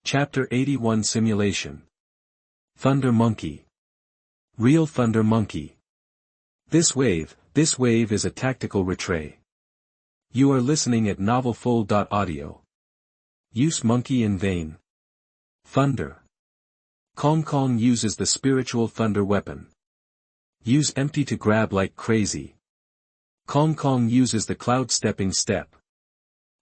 Chapter 81 Simulation. Thunder Monkey. Real Thunder Monkey. This wave is a tactical retre. You are listening at novelfold.audio. Use monkey in vain. Thunder. Kong Kong uses the spiritual thunder weapon. Use empty to grab like crazy. Kong Kong uses the cloud stepping step.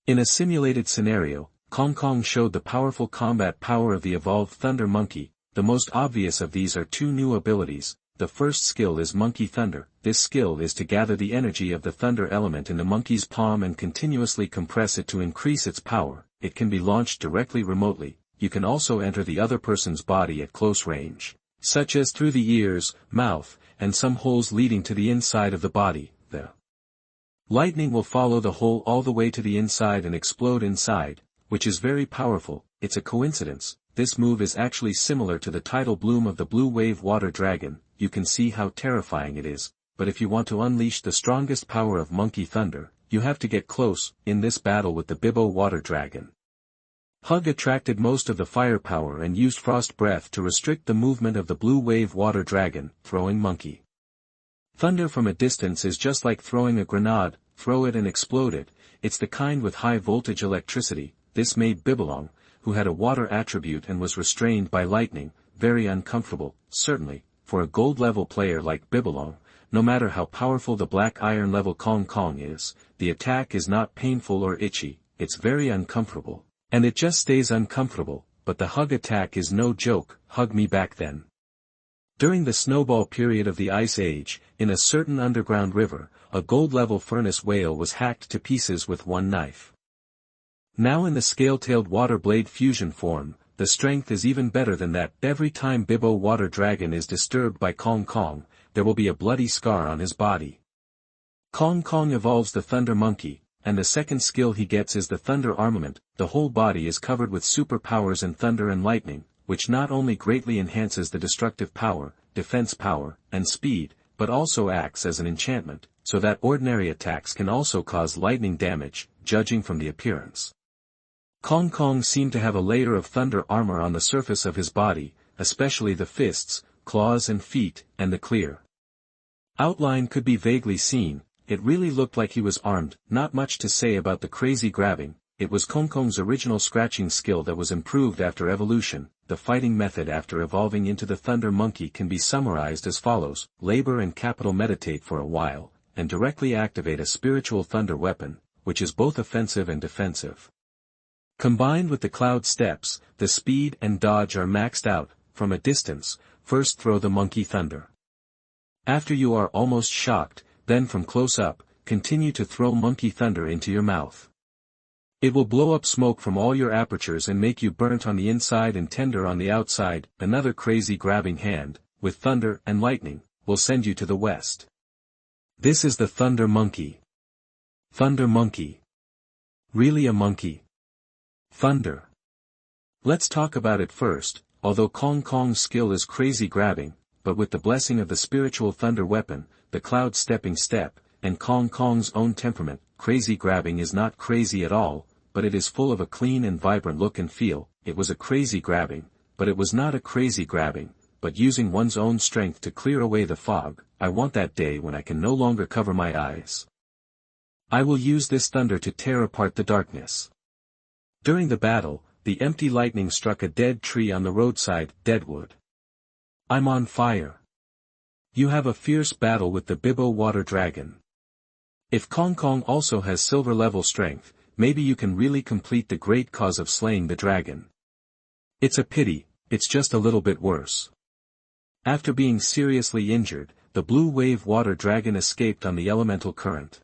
In a simulated scenario, Kong Kong showed the powerful combat power of the evolved Thunder Monkey. The most obvious of these are two new abilities. The first skill is Monkey Thunder. This skill is to gather the energy of the thunder element in the monkey's palm and continuously compress it to increase its power. It can be launched directly remotely. You can also enter the other person's body at close range, such as through the ears, mouth, and some holes leading to the inside of the body. The lightning will follow the hole all the way to the inside and explode inside, which is very powerful. It's a coincidence. This move is actually similar to the tidal bloom of the blue wave water dragon. You can see how terrifying it is, but if you want to unleash the strongest power of Monkey Thunder, you have to get close. In this battle with the Bibbo water dragon, Hug attracted most of the firepower and used Frost Breath to restrict the movement of the blue wave water dragon, throwing Monkey Thunder from a distance is just like throwing a grenade. Throw it and explode it. It's the kind with high voltage electricity. This made Bibelong, who had a water attribute and was restrained by lightning, very uncomfortable. Certainly, for a gold level player like Bibelong, no matter how powerful the black iron level Kong Kong is, the attack is not painful or itchy. It's very uncomfortable. And it just stays uncomfortable. But the Hug attack is no joke. Hug me back then. During the snowball period of the Ice Age, in a certain underground river, a gold-level furnace whale was hacked to pieces with one knife. Now in the scale-tailed water blade fusion form, the strength is even better than that. Every time Bibbo water dragon is disturbed by Kong Kong, there will be a bloody scar on his body. Kong Kong evolves the Thunder Monkey, and the second skill he gets is the Thunder Armament. The whole body is covered with superpowers and thunder and lightning, which not only greatly enhances the destructive power, defense power, and speed, but also acts as an enchantment, so that ordinary attacks can also cause lightning damage, judging from the appearance. Kong Kong seemed to have a layer of thunder armor on the surface of his body, especially the fists, claws and feet, and the clear outline could be vaguely seen. It really looked like he was armed. Not much to say about the crazy grabbing. It was Kong Kong's original scratching skill that was improved after evolution. The fighting method after evolving into the Thunder Monkey can be summarized as follows: labor and capital meditate for a while, and directly activate a spiritual thunder weapon, which is both offensive and defensive. Combined with the cloud steps, the speed and dodge are maxed out. From a distance, first throw the Monkey Thunder. After you are almost shocked, then from close up, continue to throw Monkey Thunder into your mouth. It will blow up smoke from all your apertures and make you burnt on the inside and tender on the outside. Another crazy grabbing hand, with thunder and lightning, will send you to the west. This is the Thunder Monkey. Thunder Monkey. Really a monkey? Thunder. Let's talk about it first. Although Kong Kong's skill is crazy grabbing, but with the blessing of the spiritual thunder weapon, the cloud stepping step, and Kong Kong's own temperament, crazy grabbing is not crazy at all, but it is full of a clean and vibrant look and feel. It was a crazy grabbing, but it was not a crazy grabbing, but using one's own strength to clear away the fog. I want that day when I can no longer cover my eyes. I will use this thunder to tear apart the darkness. During the battle, the empty lightning struck a dead tree on the roadside. Deadwood. I'm on fire. You have a fierce battle with the Bibbo water dragon. If Kong Kong also has silver level strength, maybe you can really complete the great cause of slaying the dragon. It's a pity, it's just a little bit worse. After being seriously injured, the blue wave water dragon escaped on the elemental current.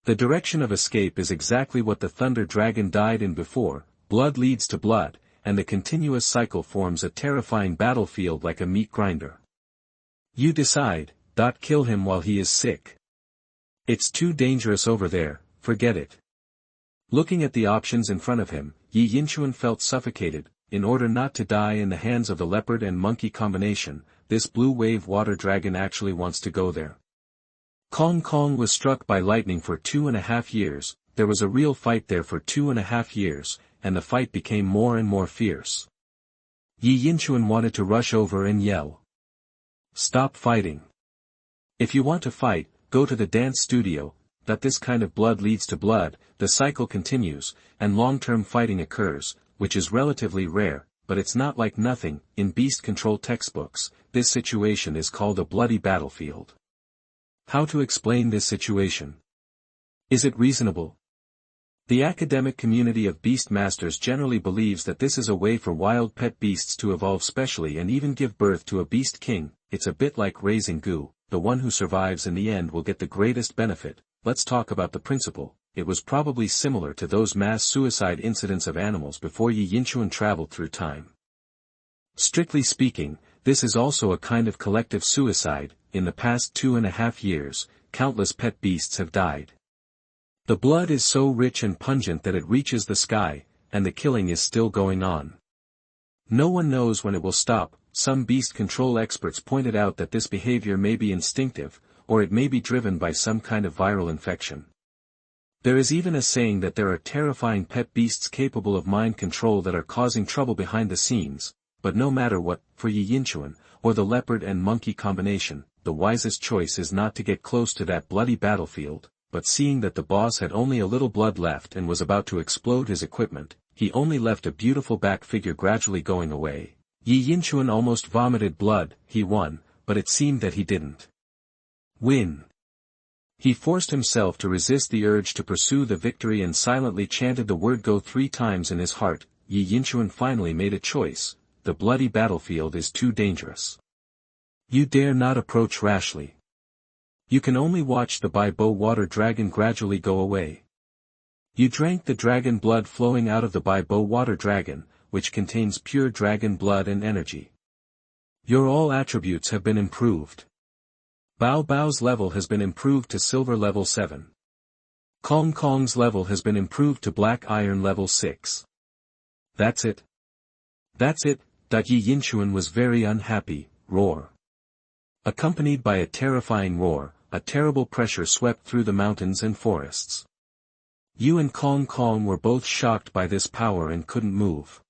The direction of escape is exactly what the thunder dragon died in before. Blood leads to blood, and the continuous cycle forms a terrifying battlefield like a meat grinder. You decide, kill him while he is sick. It's too dangerous over there, forget it. Looking at the options in front of him, Yi Yinchuan felt suffocated. In order not to die in the hands of the leopard and monkey combination, this blue wave water dragon actually wants to go there. Kong Kong was struck by lightning for 2.5 years, there was a real fight there for 2.5 years, and the fight became more and more fierce. Yi Yinchuan wanted to rush over and yell. Stop fighting. If you want to fight, go to the dance studio. That this kind of blood leads to blood, the cycle continues, and long-term fighting occurs, which is relatively rare, but it's not like nothing. In beast control textbooks, this situation is called a bloody battlefield. How to explain this situation? Is it reasonable? The academic community of beast masters generally believes that this is a way for wild pet beasts to evolve specially and even give birth to a beast king. It's a bit like raising Xigou, the one who survives in the end will get the greatest benefit. Let's talk about the principle. It was probably similar to those mass suicide incidents of animals before Yi Yinchuan traveled through time. Strictly speaking, this is also a kind of collective suicide. In the past 2.5 years, countless pet beasts have died. The blood is so rich and pungent that it reaches the sky, and the killing is still going on. No one knows when it will stop. Some beast control experts pointed out that this behavior may be instinctive, or it may be driven by some kind of viral infection. There is even a saying that there are terrifying pet beasts capable of mind control that are causing trouble behind the scenes, but no matter what, for Yi Yinchuan, or the leopard and monkey combination, the wisest choice is not to get close to that bloody battlefield, but seeing that the boss had only a little blood left and was about to explode his equipment, he only left a beautiful back figure gradually going away. Yi Yinchuan almost vomited blood. He won, but it seemed that he didn't win. He forced himself to resist the urge to pursue the victory and silently chanted the word "go" 3 times in his heart. Yi Yinchuan finally made a choice. The bloody battlefield is too dangerous. You dare not approach rashly. You can only watch the Baibo water dragon gradually go away. You drank the dragon blood flowing out of the Baibo water dragon, which contains pure dragon blood and energy. Your all attributes have been improved. Bao Bao's level has been improved to silver level 7. Kong Kong's level has been improved to black iron level 6. That's it. That's it. Yi Yinchuan was very unhappy. Roar. Accompanied by a terrifying roar, a terrible pressure swept through the mountains and forests. Yu and Kong Kong were both shocked by this power and couldn't move.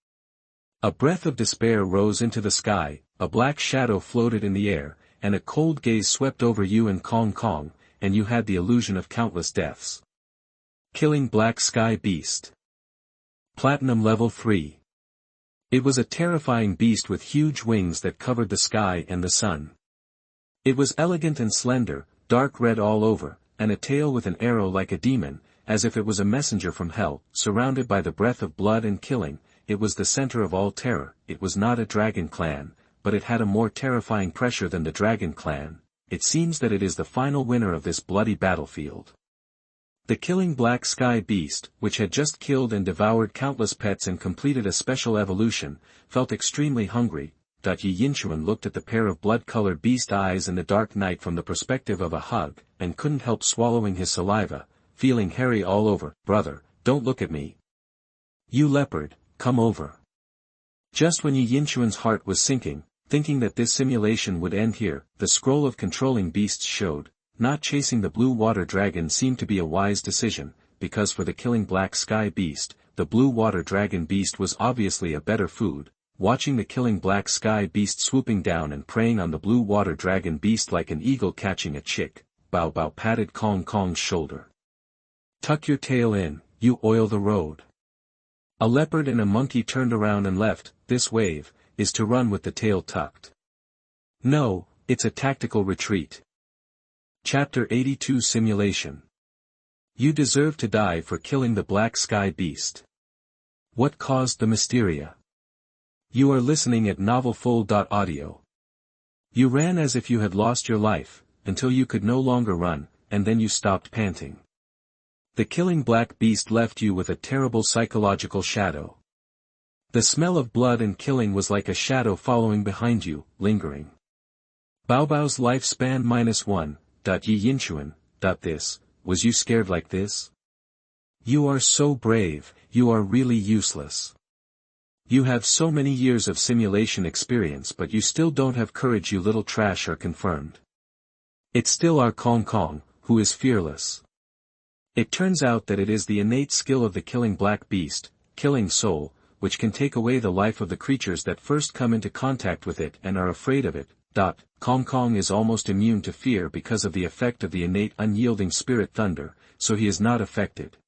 A breath of despair rose into the sky, a black shadow floated in the air, and a cold gaze swept over Yu and Kong Kong, and you had the illusion of countless deaths. Killing Black Sky Beast. Platinum level 3. It was a terrifying beast with huge wings that covered the sky and the sun. It was elegant and slender, dark red all over, and a tail with an arrow like a demon, as if it was a messenger from hell, surrounded by the breath of blood and killing. It was the center of all terror. It was not a dragon clan, but it had a more terrifying pressure than the dragon clan. It seems that it is the final winner of this bloody battlefield. The killing Black Sky Beast, which had just killed and devoured countless pets and completed a special evolution, felt extremely hungry. Yi Yinchuan looked at the pair of blood-colored beast eyes in the dark night from the perspective of a hug, and couldn't help swallowing his saliva, feeling hairy all over. Brother, don't look at me. You leopard, come over. Just when Yi Yinchuan's heart was sinking, thinking that this simulation would end here, the scroll of controlling beasts showed. Not chasing the blue water dragon seemed to be a wise decision, because for the killing Black Sky Beast, the blue water dragon beast was obviously a better food. Watching the killing Black Sky Beast swooping down and preying on the blue water dragon beast like an eagle catching a chick, Bao Bao patted Kong Kong's shoulder. Tuck your tail in, you oil the road. A leopard and a monkey turned around and left. This wave is to run with the tail tucked. No, it's a tactical retreat. Chapter 82 Simulation. You deserve to die for killing the Black Sky Beast. What caused the mysteria? You are listening at novelfull.audio. You ran as if you had lost your life, until you could no longer run, and then you stopped panting. The killing Black Beast left you with a terrible psychological shadow. The smell of blood and killing was like a shadow following behind you, lingering. Bao Bao's lifespan -1. Yi Yinchuan. This, was you scared like this? You are so brave, you are really useless. You have so many years of simulation experience but you still don't have courage, you little trash. Are confirmed. It's still our Kong Kong, who is fearless. It turns out that it is the innate skill of the killing black beast, killing soul, which can take away the life of the creatures that first come into contact with it and are afraid of it. Kong Kong is almost immune to fear because of the effect of the innate unyielding spirit thunder, so he is not affected.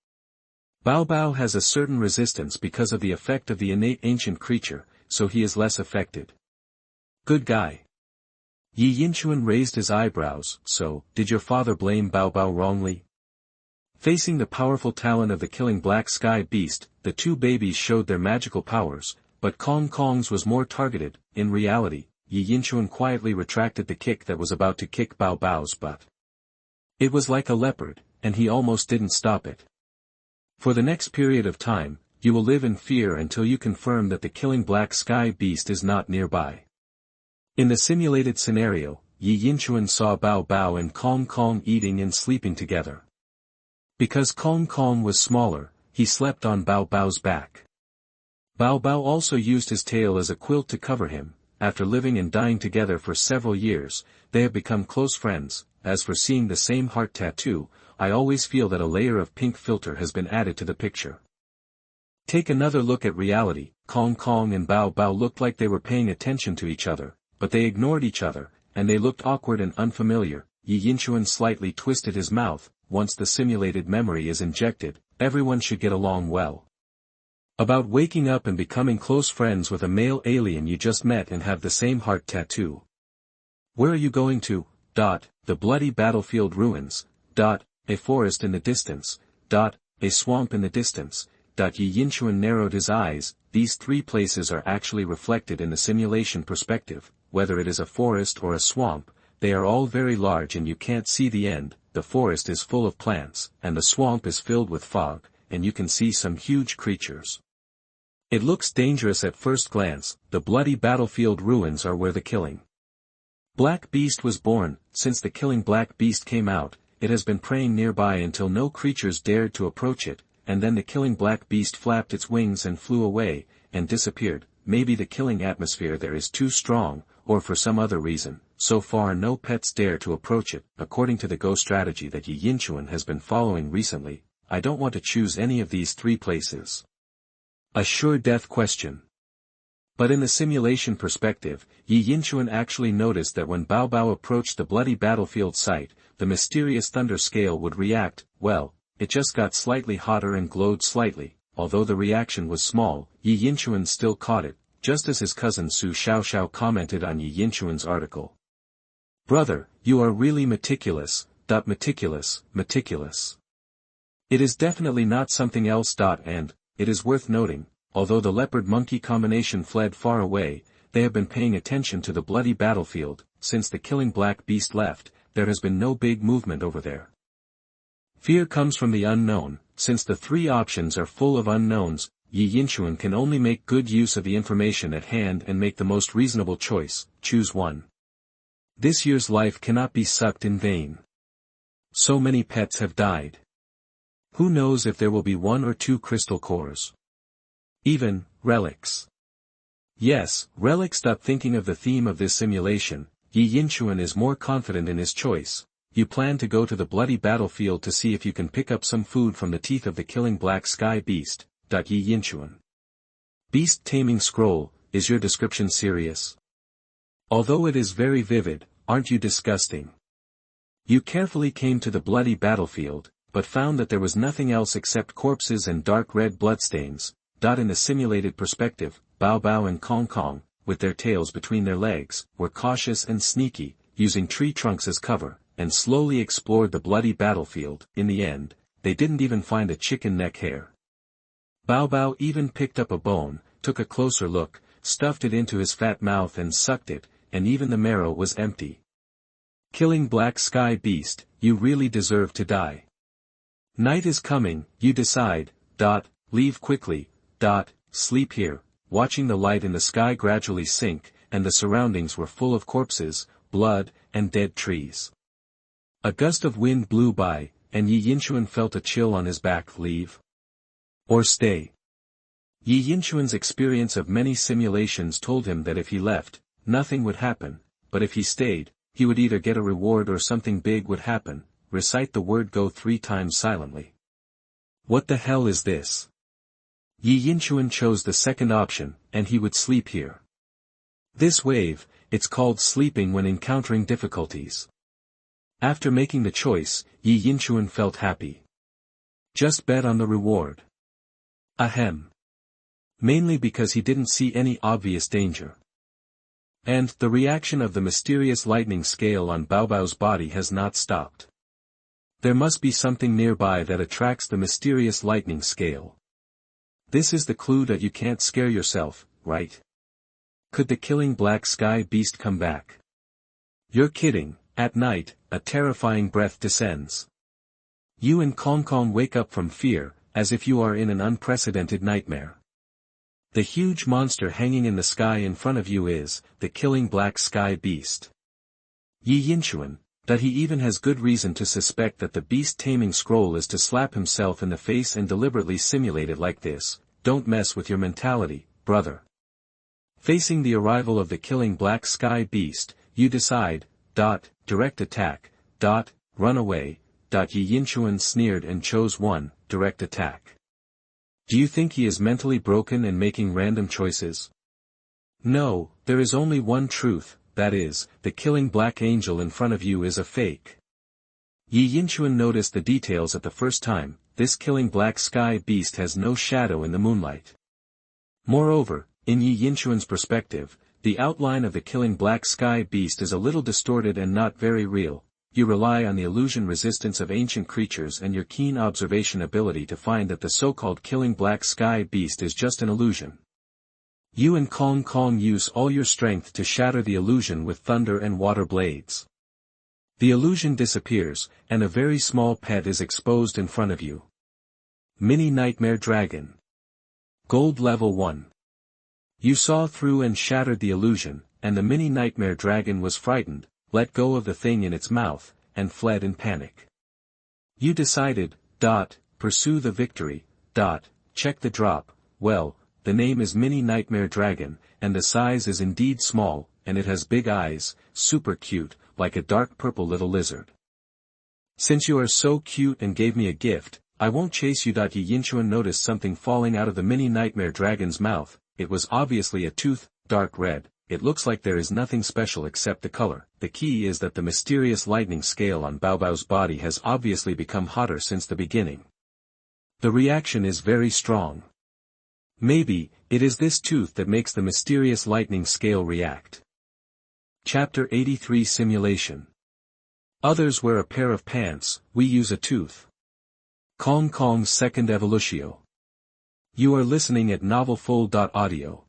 Bao Bao has a certain resistance because of the effect of the innate ancient creature, so he is less affected. Good guy. Yi Yinchuan raised his eyebrows. So, did your father blame Bao Bao wrongly? Facing the powerful talent of the killing black sky beast, the two babies showed their magical powers, but Kong Kong's was more targeted. In reality, Yi Yinchuan quietly retracted the kick that was about to kick Bao Bao's butt. It was like a leopard, and he almost didn't stop it. For the next period of time, you will live in fear until you confirm that the killing black sky beast is not nearby. In the simulated scenario, Yi Yinchuan saw Bao Bao and Kong Kong eating and sleeping together. Because Kong Kong was smaller, he slept on Bao Bao's back. Bao Bao also used his tail as a quilt to cover him. After living and dying together for several years, they have become close friends. As for seeing the same heart tattoo, I always feel that a layer of pink filter has been added to the picture. Take another look at reality. Kong Kong and Bao Bao looked like they were paying attention to each other, but they ignored each other, and they looked awkward and unfamiliar. Yi Yinchuan slightly twisted his mouth. Once the simulated memory is injected, everyone should get along well. About waking up and becoming close friends with a male alien you just met and have the same heart tattoo. Where are you going to? The bloody battlefield ruins. A forest in the distance. A swamp in the distance. Yi Yinchuan narrowed his eyes. These three places are actually reflected in the simulation perspective. Whether it is a forest or a swamp, they are all very large and you can't see the end. The forest is full of plants, and the swamp is filled with fog, and you can see some huge creatures. It looks dangerous at first glance. The bloody battlefield ruins are where the killing black beast was born. Since the killing black beast came out, it has been preying nearby until no creatures dared to approach it, and then the killing black beast flapped its wings and flew away, and disappeared. Maybe the killing atmosphere there is too strong, or for some other reason. So far no pets dare to approach it. According to the Go strategy that Yi Yinchuan has been following recently, I don't want to choose any of these three places. A sure death question. But in the simulation perspective, Yi Yinchuan actually noticed that when Bao Bao approached the bloody battlefield site, the mysterious thunder scale would react. Well, it just got slightly hotter and glowed slightly. Although the reaction was small, Yi Yinchuan still caught it, just as his cousin Su Xiaoxiao commented on Yi Yinchuan's article. Brother, you are really meticulous. Meticulous. It is definitely not something else. And, it is worth noting, although the leopard-monkey combination fled far away, they have been paying attention to the bloody battlefield. Since the killing black beast left, there has been no big movement over there. Fear comes from the unknown. Since the three options are full of unknowns, Yi Yinchuan can only make good use of the information at hand and make the most reasonable choice. Choose one. This year's life cannot be sucked in vain. So many pets have died. Who knows if there will be 1 or 2 crystal cores. Even, relics. Yes, relics. Thinking of the theme of this simulation, Yi Yinchuan is more confident in his choice. You plan to go to the bloody battlefield to see if you can pick up some food from the teeth of the killing black sky beast. Yi Yinchuan. Beast taming scroll. Is your description serious? Although it is very vivid, aren't you disgusting? You carefully came to the bloody battlefield, but found that there was nothing else except corpses and dark red bloodstains. In the simulated perspective, Bao Bao and Kong Kong, with their tails between their legs, were cautious and sneaky, using tree trunks as cover, and slowly explored the bloody battlefield. In the end, they didn't even find a chicken neck hair. Bao Bao even picked up a bone, took a closer look, stuffed it into his fat mouth and sucked it, and even the marrow was empty. Killing black sky beast, you really deserve to die. Night is coming, you decide. Leave quickly. Sleep here. Watching the light in the sky gradually sink, and the surroundings were full of corpses, blood, and dead trees. A gust of wind blew by, and Yi Yinchuan felt a chill on his back. Leave? Or stay? Yi Yinchuan's experience of many simulations told him that if he left, nothing would happen, but if he stayed, he would either get a reward or something big would happen. Recite the word go 3 times silently. What the hell is this? Yi Yinchuan chose the second option, and he would sleep here. This wave, it's called sleeping when encountering difficulties. After making the choice, Yi Yinchuan felt happy. Just bet on the reward. Ahem. Mainly because he didn't see any obvious danger. And the reaction of the mysterious lightning scale on Baobao's body has not stopped. There must be something nearby that attracts the mysterious lightning scale. This is the clue that you can't scare yourself, right? Could the killing black sky beast come back? You're kidding. At night, a terrifying breath descends. You and Kong Kong wake up from fear, as if you are in an unprecedented nightmare. The huge monster hanging in the sky in front of you is the killing black sky beast. Yi Yinchuan, that he even has good reason to suspect that the beast taming scroll is to slap himself in the face and deliberately simulate it like this. Don't mess with your mentality, brother. Facing the arrival of the killing black sky beast, you decide, direct attack, run away, Yi Yinchuan sneered and chose one, direct attack. Do you think he is mentally broken and making random choices? No, there is only one truth, that is, the killing black angel in front of you is a fake. Yi Yinchuan noticed the details at the first time. This killing black sky beast has no shadow in the moonlight. Moreover, in Yi Yinchuan's perspective, the outline of the killing black sky beast is a little distorted and not very real. You rely on the illusion resistance of ancient creatures and your keen observation ability to find that the so-called killing black sky beast is just an illusion. You and Kong Kong use all your strength to shatter the illusion with thunder and water blades. The illusion disappears, and a very small pet is exposed in front of you. Mini Nightmare Dragon. Gold Level 1. You saw through and shattered the illusion, and the mini Nightmare Dragon was frightened, let go of the thing in its mouth, and fled in panic. You decided, pursue the victory, check the drop. Well, the name is Mini Nightmare Dragon, and the size is indeed small, and it has big eyes, super cute, like a dark purple little lizard. Since you are so cute and gave me a gift, I won't chase you. Yi Yinchuan noticed something falling out of the Mini Nightmare Dragon's mouth. It was obviously a tooth, dark red. It looks like there is nothing special except the color. The key is that the mysterious lightning scale on Baobao's body has obviously become hotter since the beginning. The reaction is very strong. Maybe, it is this tooth that makes the mysterious lightning scale react. Chapter 83 Simulation. Others wear a pair of pants, we use a tooth. Kong Kong's second evolutio. You are listening at novelfull.audio.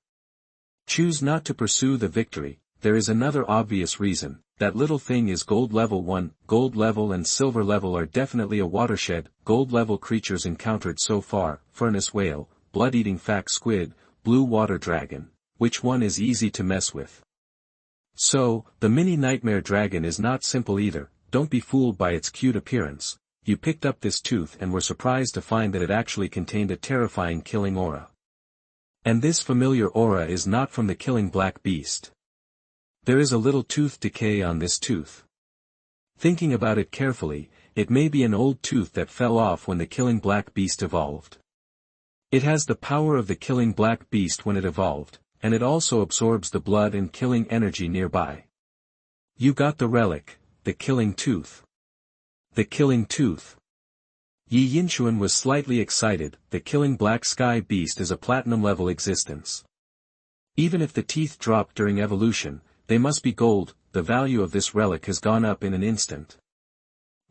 Choose not to pursue the victory. There is another obvious reason. That little thing is gold level 1. Gold level and silver level are definitely a watershed. Gold level creatures encountered so far: furnace whale, blood-eating fat squid, blue water dragon. Which one is easy to mess with? So, the mini nightmare dragon is not simple either. Don't be fooled by its cute appearance. You picked up this tooth and were surprised to find that it actually contained a terrifying killing aura. And this familiar aura is not from the killing black beast. There is a little tooth decay on this tooth. Thinking about it carefully, it may be an old tooth that fell off when the killing black beast evolved. It has the power of the killing black beast when it evolved, and it also absorbs the blood and killing energy nearby. You got the relic, the killing tooth. The killing tooth. Yi Yinchuan was slightly excited. The killing black sky beast is a platinum-level existence. Even if the teeth drop during evolution, they must be gold. The value of this relic has gone up in an instant.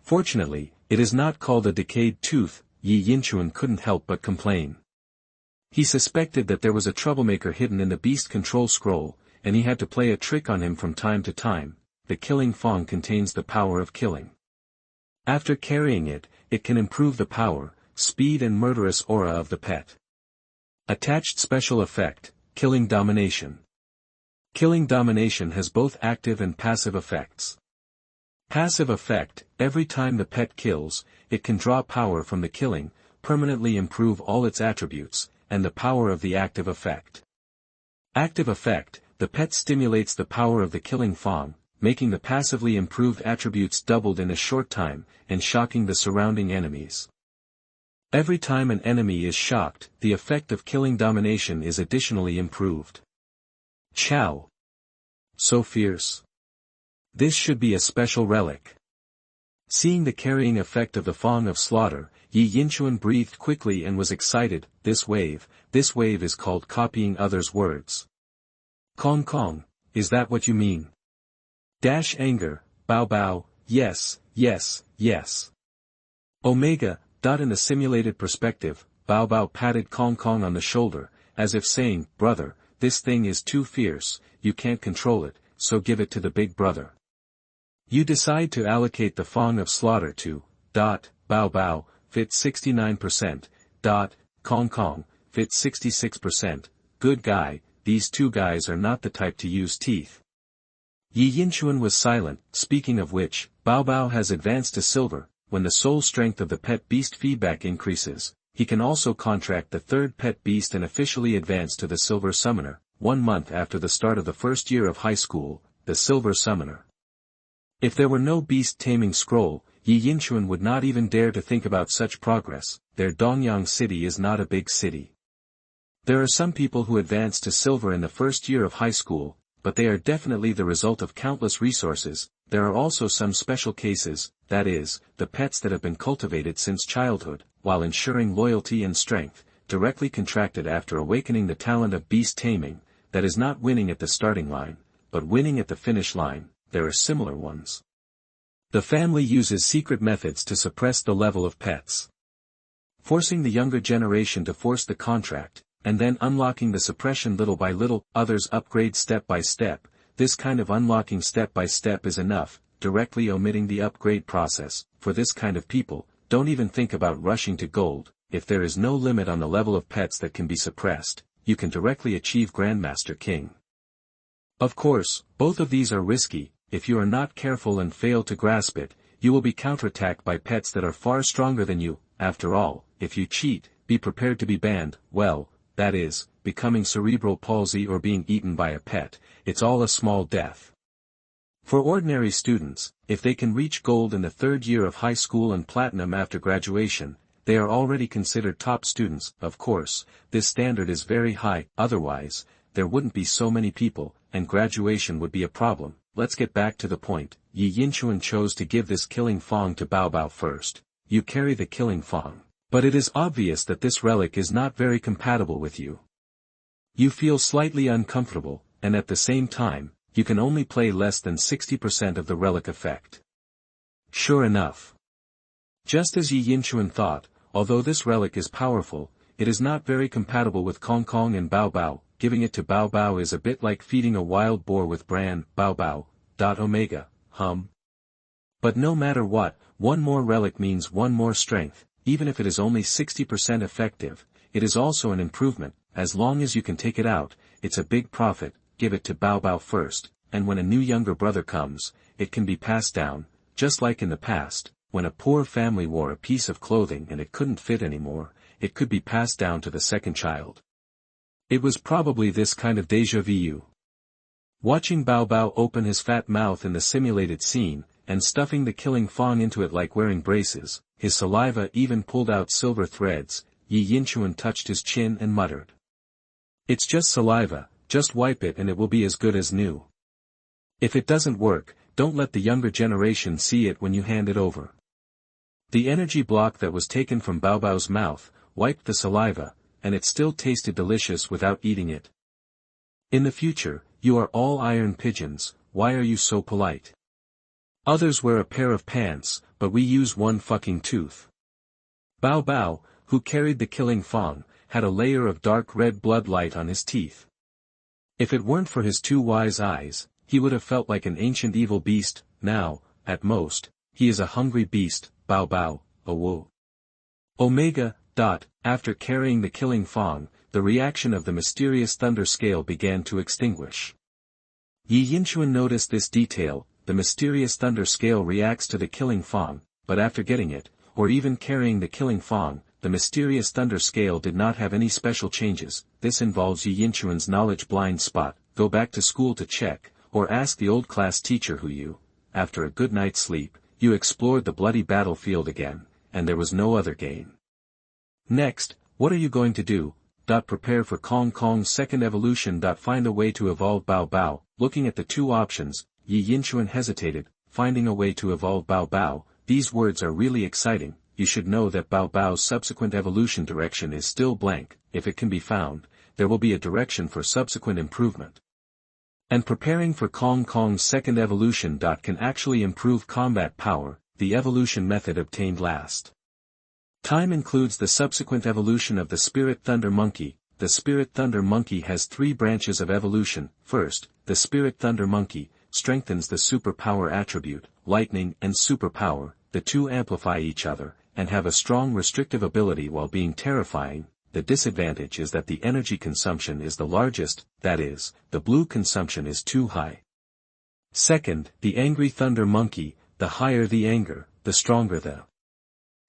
Fortunately, it is not called a decayed tooth. Yi Yinchuan couldn't help but complain. He suspected that there was a troublemaker hidden in the beast control scroll, and he had to play a trick on him from time to time. The killing fong contains the power of killing. After carrying it, it can improve the power, speed and murderous aura of the pet. Attached special effect, Killing Domination. Killing Domination has both active and passive effects. Passive effect: every time the pet kills, it can draw power from the killing, permanently improve all its attributes, and the power of the active effect. Active effect: the pet stimulates the power of the killing fong, making the passively improved attributes doubled in a short time, and shocking the surrounding enemies. Every time an enemy is shocked, the effect of killing domination is additionally improved. Chow. So fierce. This should be a special relic. Seeing the carrying effect of the Fong of Slaughter, Yi Yinchuan breathed quickly and was excited. This wave is called copying others' words. Kong Kong, is that what you mean? Dash anger, Bao Bao, yes, yes, yes. Omega. In the simulated perspective, Bao Bao patted Kong Kong on the shoulder, as if saying, brother, this thing is too fierce, you can't control it, so give it to the big brother. You decide to allocate the Fong of Slaughter to, Bao Bao, fit 69%, Kong Kong, fit 66%, good guy, these two guys are not the type to use teeth. Yi Yinchuan was silent, speaking of which, Bao Bao has advanced to silver. When the soul strength of the pet beast feedback increases, he can also contract the third pet beast and officially advance to the Silver Summoner, 1 month after the start of the first year of high school, the Silver Summoner. If there were no beast taming scroll, Yi Yinchuan would not even dare to think about such progress. Their Dongyang city is not a big city. There are some people who advance to silver in the first year of high school, but they are definitely the result of countless resources. There are also some special cases, that is, the pets that have been cultivated since childhood, while ensuring loyalty and strength, directly contracted after awakening the talent of beast taming, that is not winning at the starting line, but winning at the finish line. There are similar ones. The family uses secret methods to suppress the level of pets. Forcing the younger generation to force the contract, and then unlocking the suppression little by little, others upgrade step by step. This kind of unlocking step by step is enough, directly omitting the upgrade process. For this kind of people, don't even think about rushing to gold. If there is no limit on the level of pets that can be suppressed, you can directly achieve Grandmaster King. Of course, both of these are risky. If you are not careful and fail to grasp it, you will be counterattacked by pets that are far stronger than you. After all, if you cheat, be prepared to be banned. Well, that is, becoming cerebral palsy or being eaten by a pet. It's all a small death. For ordinary students, if they can reach gold in the third year of high school and platinum after graduation, they are already considered top students. Of course, this standard is very high, otherwise, there wouldn't be so many people, and graduation would be a problem. Let's get back to the point. Yi Yinchuan chose to give this killing Fong to Bao Bao first. You carry the killing Fong. But it is obvious that this relic is not very compatible with you. You feel slightly uncomfortable, and at the same time, you can only play less than 60% of the relic effect. Sure enough. Just as Yi Yinchuan thought, although this relic is powerful, it is not very compatible with Kong Kong and Bao Bao. Giving it to Bao Bao is a bit like feeding a wild boar with bran. Bao Bao. Omega. But no matter what, one more relic means one more strength. Even if it is only 60% effective, it is also an improvement. As long as you can take it out, it's a big profit. Give it to Bao Bao first, and when a new younger brother comes, it can be passed down, just like in the past, when a poor family wore a piece of clothing and it couldn't fit anymore, it could be passed down to the second child. It was probably this kind of déjà vu. Watching Bao Bao open his fat mouth in the simulated scene, and stuffing the killing Fong into it like wearing braces, his saliva even pulled out silver threads, Yi Yinchuan touched his chin and muttered. It's just saliva, just wipe it and it will be as good as new. If it doesn't work, don't let the younger generation see it when you hand it over. The energy block that was taken from Bao Bao's mouth, wiped the saliva, and it still tasted delicious without eating it. In the future, you are all iron pigeons, why are you so polite? Others wear a pair of pants, but we use one fucking tooth. Bao Bao, who carried the killing Fong, had a layer of dark red blood light on his teeth. If it weren't for his two wise eyes, he would have felt like an ancient evil beast. Now, at most, he is a hungry beast. Bao Bao, woo. Omega. After carrying the killing Fong, the reaction of the mysterious thunder scale began to extinguish. Yi Yinchuan noticed this detail. The mysterious thunder scale reacts to the killing Fong, but after getting it, or even carrying the killing Fong, the mysterious thunder scale did not have any special changes. This involves Yi Yinchuan's knowledge blind spot. Go back to school to check, or ask the old class teacher who you, after a good night's sleep, you explored the bloody battlefield again, and there was no other gain. Next, what are you going to do? Prepare for Kong Kong's second evolution. Find a way to evolve Bao Bao. Looking at the two options, Yi Yinchuan hesitated, finding a way to evolve Bao Bao. These words are really exciting. You should know that Bao Bao's subsequent evolution direction is still blank. If it can be found, there will be a direction for subsequent improvement. And preparing for Kong Kong's second evolution. Can actually improve combat power, the evolution method obtained last time includes the subsequent evolution of the Spirit Thunder Monkey. The Spirit Thunder Monkey has three branches of evolution. First, the Spirit Thunder Monkey strengthens the superpower attribute, lightning and superpower. The two amplify each other, and have a strong restrictive ability while being terrifying. The disadvantage is that the energy consumption is the largest, that is, the blue consumption is too high. Second, the Angry Thunder Monkey, the higher the anger, the stronger the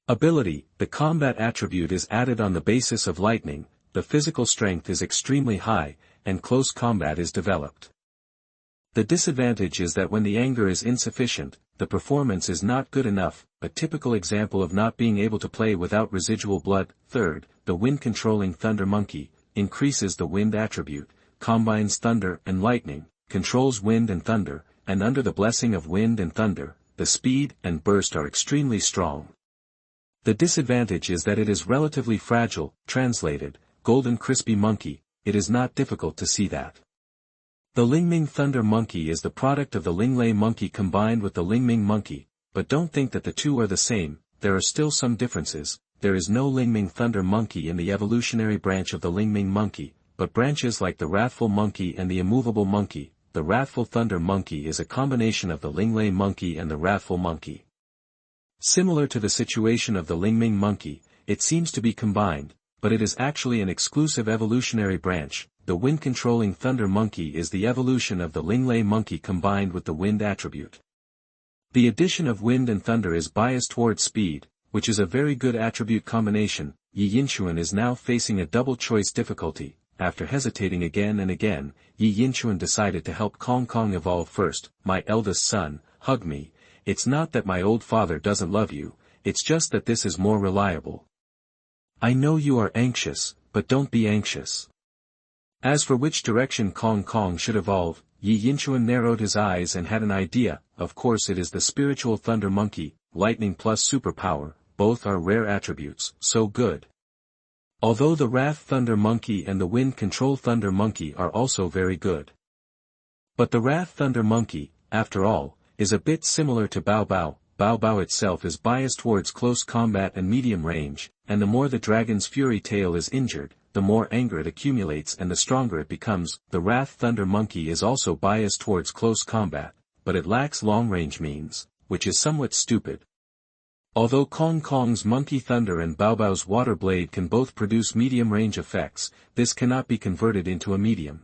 ability. The combat attribute is added on the basis of lightning, the physical strength is extremely high, and close combat is developed. The disadvantage is that when the anger is insufficient, the performance is not good enough, a typical example of not being able to play without residual blood. Third, the wind-controlling Thunder Monkey increases the wind attribute, combines thunder and lightning, controls wind and thunder, and under the blessing of wind and thunder, the speed and burst are extremely strong. The disadvantage is that it is relatively fragile. Translated, Golden Crispy Monkey. It is not difficult to see that. The Lingming Thunder Monkey is the product of the Linglei Monkey combined with the Lingming Monkey, but don't think that the two are the same. There are still some differences. There is no Lingming Thunder Monkey in the evolutionary branch of the Lingming Monkey, but branches like the Wrathful Monkey and the Immovable Monkey. The Wrathful Thunder Monkey is a combination of the Linglei Monkey and the Wrathful Monkey. Similar to the situation of the Lingming Monkey, it seems to be combined, but it is actually an exclusive evolutionary branch. The wind-controlling Thunder Monkey is the evolution of the Linglei Monkey combined with the wind attribute. The addition of wind and thunder is biased toward speed, which is a very good attribute combination. Yi Yinchuan is now facing a double-choice difficulty. After hesitating again and again, Yi Yinchuan decided to help Kong Kong evolve first. My eldest son, hug me. It's not that my old father doesn't love you, it's just that this is more reliable. I know you are anxious, but don't be anxious. As for which direction Kong Kong should evolve, Yi Yinchuan narrowed his eyes and had an idea. Of course it is the Spiritual Thunder Monkey, lightning plus superpower, both are rare attributes, so good. Although the Wrath Thunder Monkey and the Wind Control Thunder Monkey are also very good. But the Wrath Thunder Monkey, after all, is a bit similar to Bao Bao. Bao Bao itself is biased towards close combat and medium range, and the more the dragon's fury tail is injured, the more anger it accumulates and the stronger it becomes. The Wrath Thunder Monkey is also biased towards close combat, but it lacks long-range means, which is somewhat stupid. Although Kong Kong's Monkey Thunder and Bao Bao's Water Blade can both produce medium-range effects, this cannot be converted into a medium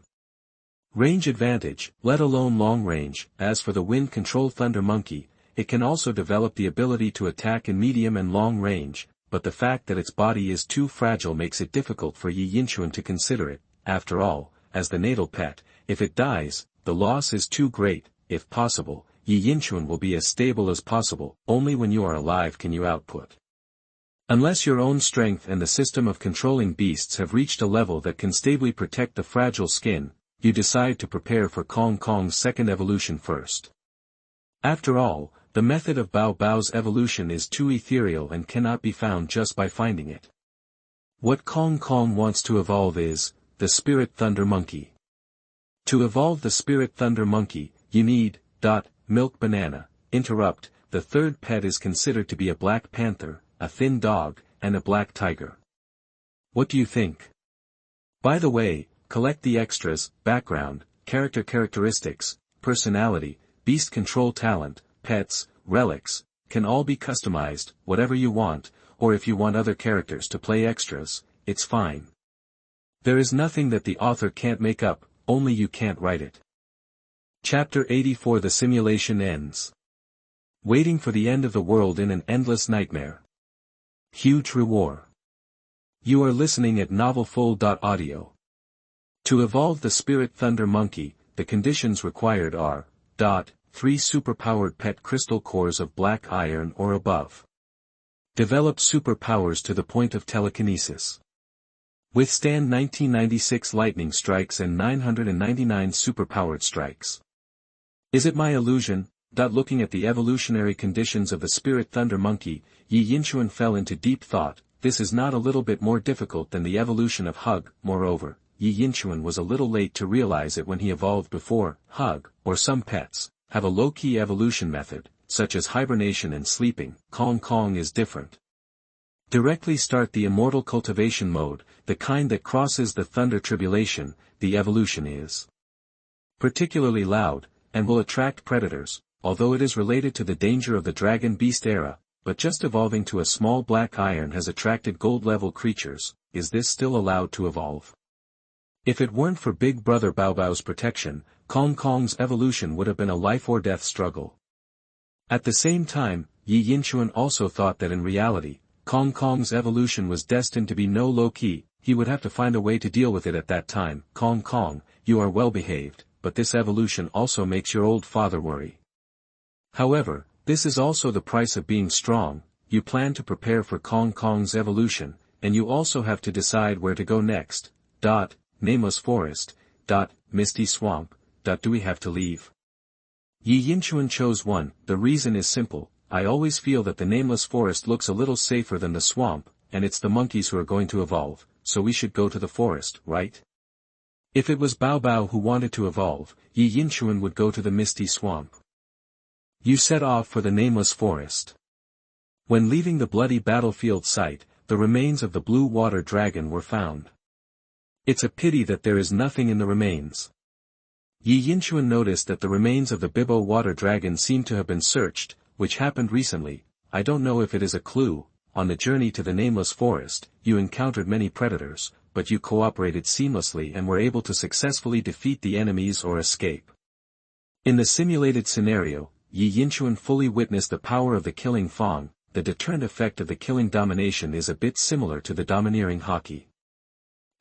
range advantage, let alone long range. As for the Wind Control Thunder Monkey, it can also develop the ability to attack in medium and long range, but the fact that its body is too fragile makes it difficult for Yi Yinchuan to consider it. After all, as the natal pet, if it dies, the loss is too great. If possible, Yi Yinchuan will be as stable as possible. Only when you are alive can you output. Unless your own strength and the system of controlling beasts have reached a level that can stably protect the fragile skin, you decide to prepare for Kong Kong's second evolution first. After all, the method of Bao Bao's evolution is too ethereal and cannot be found just by finding it. What Kong Kong wants to evolve is the Spirit Thunder Monkey. To evolve the Spirit Thunder Monkey, you need, milk banana, interrupt, the third pet is considered to be a black panther, a thin dog, and a black tiger. What do you think? By the way, collect the extras, background, character characteristics, personality, beast control talent, pets, relics, can all be customized, whatever you want, or if you want other characters to play extras, it's fine. There is nothing that the author can't make up, only you can't write it. Chapter 84 The Simulation Ends. Waiting for the end of the world in an endless nightmare. Huge reward. You are listening at novelfull.audio. To evolve the Spirit Thunder Monkey, the conditions required are, 3 superpowered pet crystal cores of black iron or above. Develop superpowers to the point of telekinesis. Withstand 1996 lightning strikes and 999 superpowered strikes. Is it my illusion? Looking at the evolutionary conditions of the spirit thunder monkey, Yi Yinchuan fell into deep thought. This is not a little bit more difficult than the evolution of Hug. Moreover, Yi Yinchuan was a little late to realize it when he evolved before. Hug, or some pets, have a low-key evolution method, such as hibernation and sleeping. Kong Kong is different. Directly start the immortal cultivation mode, the kind that crosses the thunder tribulation. The evolution is particularly loud, and will attract predators, although it is related to the danger of the dragon beast era, but just evolving to a small black iron has attracted gold-level creatures. Is this still allowed to evolve? If it weren't for Big Brother Bao Bao's protection, Kong Kong's evolution would have been a life-or-death struggle. At the same time, Yi Yinchuan also thought that in reality, Kong Kong's evolution was destined to be no low-key. He would have to find a way to deal with it at that time. Kong Kong, you are well-behaved, but this evolution also makes your old father worry. However, this is also the price of being strong. You plan to prepare for Kong Kong's evolution, and you also have to decide where to go next. Nameless forest. Misty swamp. Do we have to leave? Yi Yinchuan chose one. The reason is simple. I always feel that the nameless forest looks a little safer than the swamp, and it's the monkeys who are going to evolve, so we should go to the forest, right? If it was Bao Bao who wanted to evolve, Yi Yinchuan would go to the misty swamp. You set off for the nameless forest. When leaving the bloody battlefield site, the remains of the blue water dragon were found. It's a pity that there is nothing in the remains. Yi Yinchuan noticed that the remains of the Bibo water dragon seem to have been searched, which happened recently. I don't know if it is a clue. On the journey to the nameless forest, you encountered many predators, but you cooperated seamlessly and were able to successfully defeat the enemies or escape. In the simulated scenario, Yi Yinchuan fully witnessed the power of the killing Fang. The deterrent effect of the killing domination is a bit similar to the domineering Haki.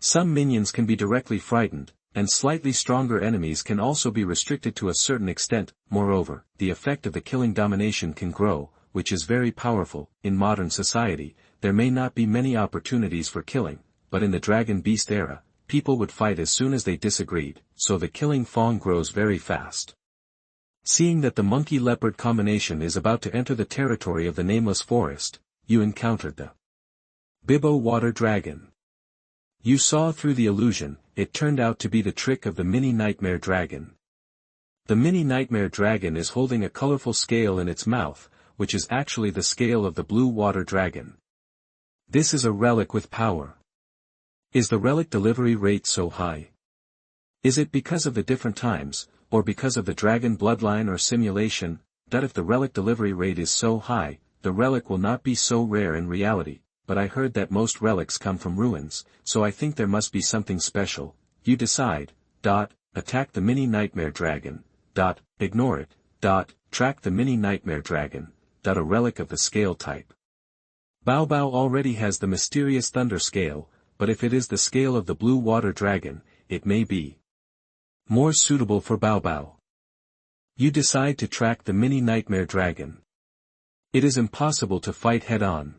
Some minions can be directly frightened, and slightly stronger enemies can also be restricted to a certain extent. Moreover, the effect of the killing domination can grow, which is very powerful. In modern society, there may not be many opportunities for killing, but in the Dragon Beast era, people would fight as soon as they disagreed, so the killing Fang grows very fast. Seeing that the monkey-leopard combination is about to enter the territory of the nameless forest, you encountered the Bibo water dragon. You saw through the illusion. It turned out to be the trick of the mini nightmare dragon. The mini nightmare dragon is holding a colorful scale in its mouth, which is actually the scale of the blue water dragon. This is a relic with power. Is the relic delivery rate so high? Is it because of the different times, or because of the dragon bloodline or simulation, that if the relic delivery rate is so high, the relic will not be so rare in reality? But I heard that most relics come from ruins, so I think there must be something special. You decide. Attack the mini nightmare dragon. Ignore it. Track the mini nightmare dragon. A relic of the scale type. Bao Bao already has the mysterious thunder scale, but if it is the scale of the blue water dragon, it may be more suitable for Bao Bao. You decide to track the mini nightmare dragon. It is impossible to fight head-on.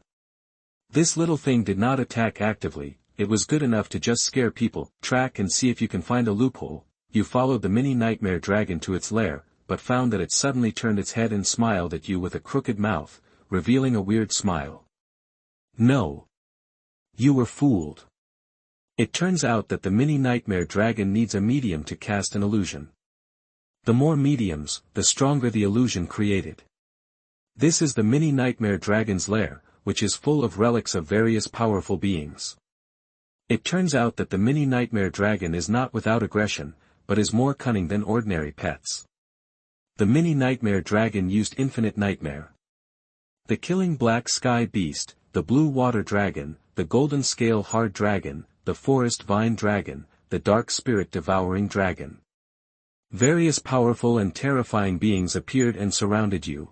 This little thing did not attack actively. It was good enough to just scare people. Track and see if you can find a loophole. You followed the mini nightmare dragon to its lair, but found that it suddenly turned its head and smiled at you with a crooked mouth, revealing a weird smile. No. You were fooled. It turns out that the mini nightmare dragon needs a medium to cast an illusion. The more mediums, the stronger the illusion created. This is the mini nightmare dragon's lair, which is full of relics of various powerful beings. It turns out that the mini nightmare dragon is not without aggression, but is more cunning than ordinary pets. The mini nightmare dragon used infinite nightmare. The killing black sky beast, the blue water dragon, the golden scale hard dragon, the forest vine dragon, the dark spirit devouring dragon. Various powerful and terrifying beings appeared and surrounded you.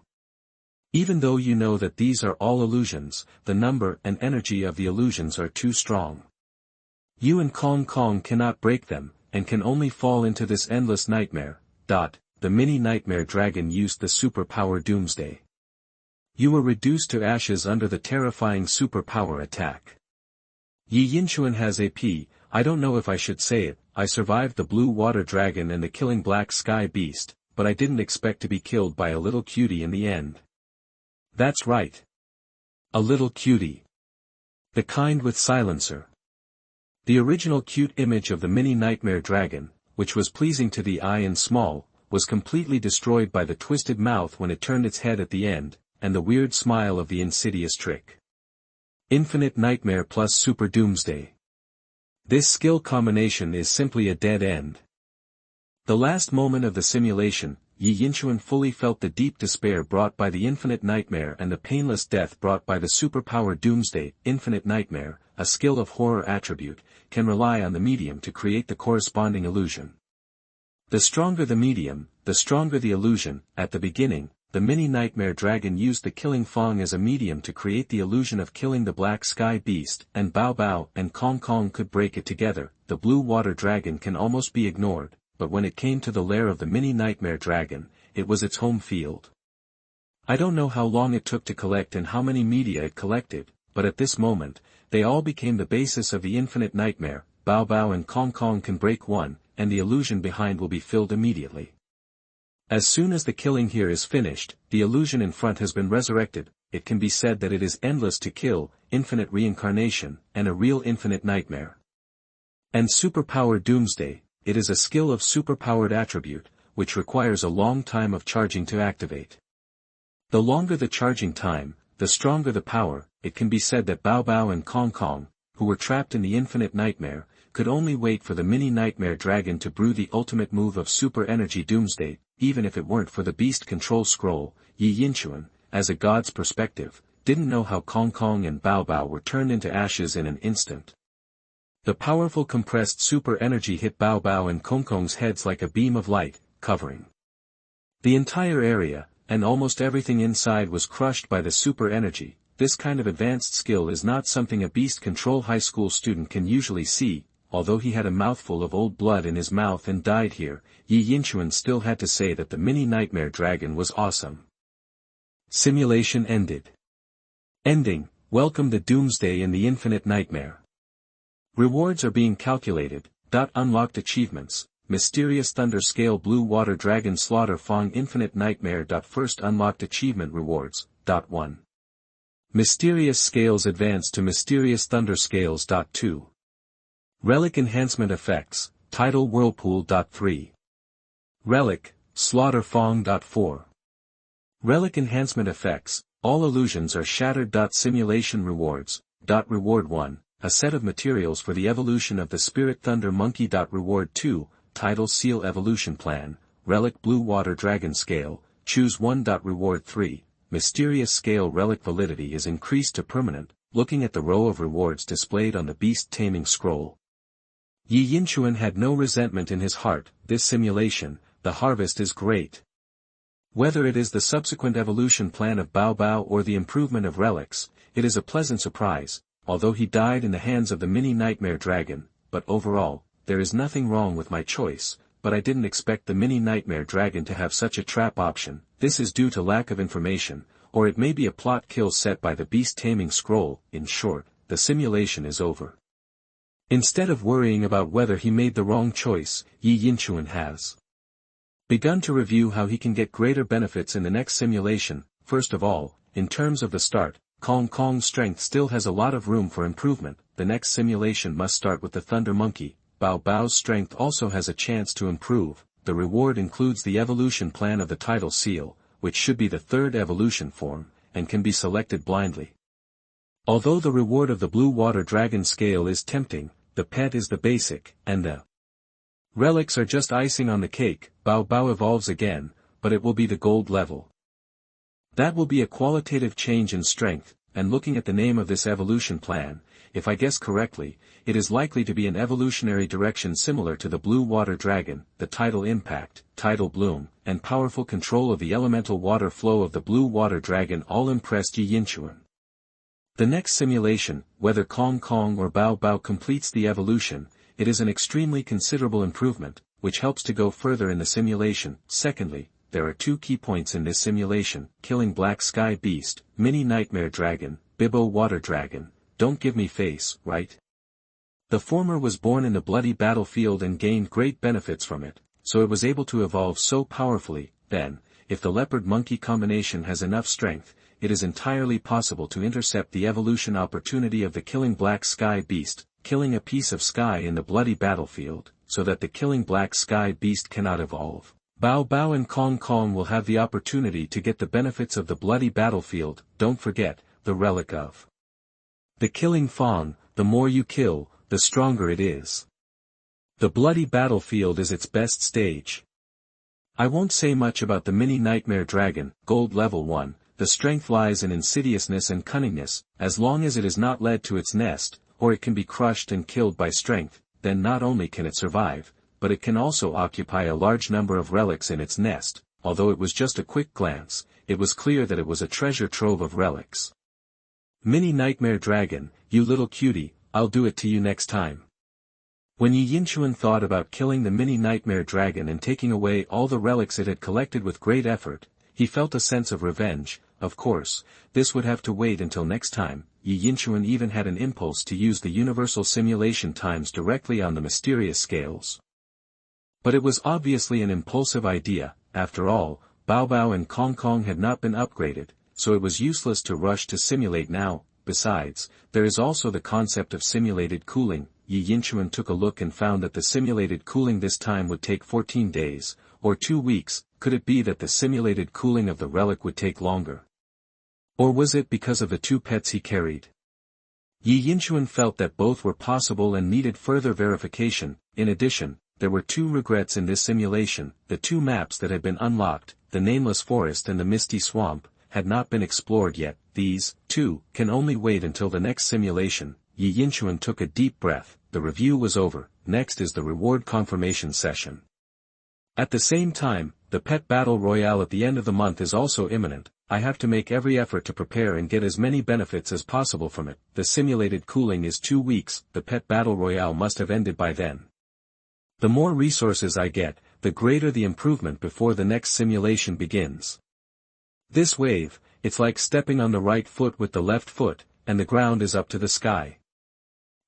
Even though you know that these are all illusions, the number and energy of the illusions are too strong. You and Kong Kong cannot break them, and can only fall into this endless nightmare. The mini nightmare dragon used the superpower Doomsday. You were reduced to ashes under the terrifying superpower attack. Yi Yinchuan has AP, I don't know if I should say it, I survived the blue water dragon and the killing black sky beast, but I didn't expect to be killed by a little cutie in the end. That's right. A little cutie. The kind with silencer. The original cute image of the mini nightmare dragon, which was pleasing to the eye and small, was completely destroyed by the twisted mouth when it turned its head at the end, and the weird smile of the insidious trick. Infinite Nightmare plus Super Doomsday. This skill combination is simply a dead end. The last moment of the simulation, Yi Yinchuan fully felt the deep despair brought by the Infinite Nightmare and the painless death brought by the superpower Doomsday. Infinite Nightmare, a skill of horror attribute, can rely on the medium to create the corresponding illusion. The stronger the medium, the stronger the illusion. At the beginning, the mini nightmare dragon used the killing Fong as a medium to create the illusion of killing the black sky beast, and Bao Bao and Kong Kong could break it together. The blue water dragon can almost be ignored, but when it came to the lair of the mini nightmare dragon, it was its home field. I don't know how long it took to collect and how many media it collected, but at this moment, they all became the basis of the infinite nightmare. Bao Bao and Kong Kong can break one, and the illusion behind will be filled immediately. As soon as the killing here is finished, the illusion in front has been resurrected. It can be said that it is endless to kill, infinite reincarnation, and a real infinite nightmare. And superpower Doomsday, it is a skill of superpowered attribute, which requires a long time of charging to activate. The longer the charging time, the stronger the power. It can be said that Bao Bao and Kong Kong, who were trapped in the infinite nightmare, could only wait for the mini nightmare dragon to brew the ultimate move of super energy Doomsday. Even if it weren't for the beast control scroll, Yi Yinchuan, as a god's perspective, didn't know how Kong Kong and Bao Bao were turned into ashes in an instant. The powerful compressed super energy hit Bao Bao and Kong Kong's heads like a beam of light, covering the entire area, and almost everything inside was crushed by the super energy. This kind of advanced skill is not something a beast control high school student can usually see. Although he had a mouthful of old blood in his mouth and died here, Yi Yinchuan still had to say that the mini nightmare dragon was awesome. Simulation ended. Ending, welcome the Doomsday in the infinite nightmare. Rewards are being calculated. Unlocked achievements, Mysterious Thunder Scale Blue Water Dragon Slaughter Fong Infinite Nightmare. First unlocked achievement rewards. 1. Mysterious Scales Advance to Mysterious Thunder Scales. 2. Relic Enhancement Effects, Tidal Whirlpool. 3. Relic, Slaughter Fong. 4. Relic Enhancement Effects, all illusions are shattered. Simulation Rewards. Reward 1, a set of materials for the evolution of the Spirit Thunder Monkey. Reward 2, Tidal Seal Evolution Plan, Relic Blue Water Dragon Scale, choose 1. Reward 3, Mysterious Scale Relic Validity is increased to permanent. Looking at the row of rewards displayed on the Beast Taming Scroll, Yi Yinchuan had no resentment in his heart. This simulation, the harvest is great. Whether it is the subsequent evolution plan of Bao Bao or the improvement of relics, it is a pleasant surprise, although he died in the hands of the mini nightmare dragon. But overall, there is nothing wrong with my choice, but I didn't expect the mini nightmare dragon to have such a trap option. This is due to lack of information, or it may be a plot kill set by the Beast Taming Scroll. In short, the simulation is over. Instead of worrying about whether he made the wrong choice, Yi Yinchuan has begun to review how he can get greater benefits in the next simulation. First of all, in terms of the start, Kong Kong's strength still has a lot of room for improvement. The next simulation must start with the Thunder Monkey. Bao Bao's strength also has a chance to improve. The reward includes the evolution plan of the Tidal Seal, which should be the third evolution form, and can be selected blindly. Although the reward of the Blue Water Dragon Scale is tempting, the pet is the basic, and the relics are just icing on the cake. Bao Bao evolves again, but it will be the gold level. That will be a qualitative change in strength, and looking at the name of this evolution plan, if I guess correctly, it is likely to be an evolutionary direction similar to the Blue Water Dragon. The Tidal Impact, Tidal Bloom, and powerful control of the elemental water flow of the Blue Water Dragon all impressed Yi Yinchuan. The next simulation, whether Kong Kong or Bao Bao completes the evolution, it is an extremely considerable improvement, which helps to go further in the simulation. Secondly, there are two key points in this simulation: killing Black Sky Beast, Mini Nightmare Dragon, Bibbo Water Dragon. Don't give me face, right? The former was born in the bloody battlefield and gained great benefits from it, so it was able to evolve so powerfully. Then, if the leopard-monkey combination has enough strength, it is entirely possible to intercept the evolution opportunity of the killing Black Sky Beast, killing a piece of sky in the bloody battlefield, so that the killing Black Sky Beast cannot evolve. Bao Bao and Kong Kong will have the opportunity to get the benefits of the bloody battlefield. Don't forget, the relic of the killing fawn. The more you kill, the stronger it is. The bloody battlefield is its best stage. I won't say much about the Mini Nightmare Dragon, Gold Level 1, the strength lies in insidiousness and cunningness. As long as it is not led to its nest, or it can be crushed and killed by strength, then not only can it survive, but it can also occupy a large number of relics in its nest. Although it was just a quick glance, it was clear that it was a treasure trove of relics. Mini Nightmare Dragon, you little cutie, I'll do it to you next time. When Yi Yinchuan thought about killing the Mini Nightmare Dragon and taking away all the relics it had collected with great effort, he felt a sense of revenge. Of course, this would have to wait until next time. Yi Yinchuan even had an impulse to use the universal simulation times directly on the mysterious scales. But it was obviously an impulsive idea. After all, Bao Bao and Kong Kong had not been upgraded, so it was useless to rush to simulate now. Besides, there is also the concept of simulated cooling. Yi Yinchuan took a look and found that the simulated cooling this time would take 14 days, or 2 weeks. Could it be that the simulated cooling of the relic would take longer? Or was it because of the two pets he carried? Yi Yinchuan felt that both were possible and needed further verification. In addition, there were two regrets in this simulation: the two maps that had been unlocked, the Nameless Forest and the Misty Swamp, had not been explored yet. These, too, can only wait until the next simulation. Yi Yinchuan took a deep breath. The review was over. Next is the reward confirmation session. At the same time, the pet battle royale at the end of the month is also imminent. I have to make every effort to prepare and get as many benefits as possible from it. The simulated cooling is 2 weeks. The pet battle royale must have ended by then. The more resources I get, the greater the improvement before the next simulation begins. This wave, it's like stepping on the right foot with the left foot, and the ground is up to the sky.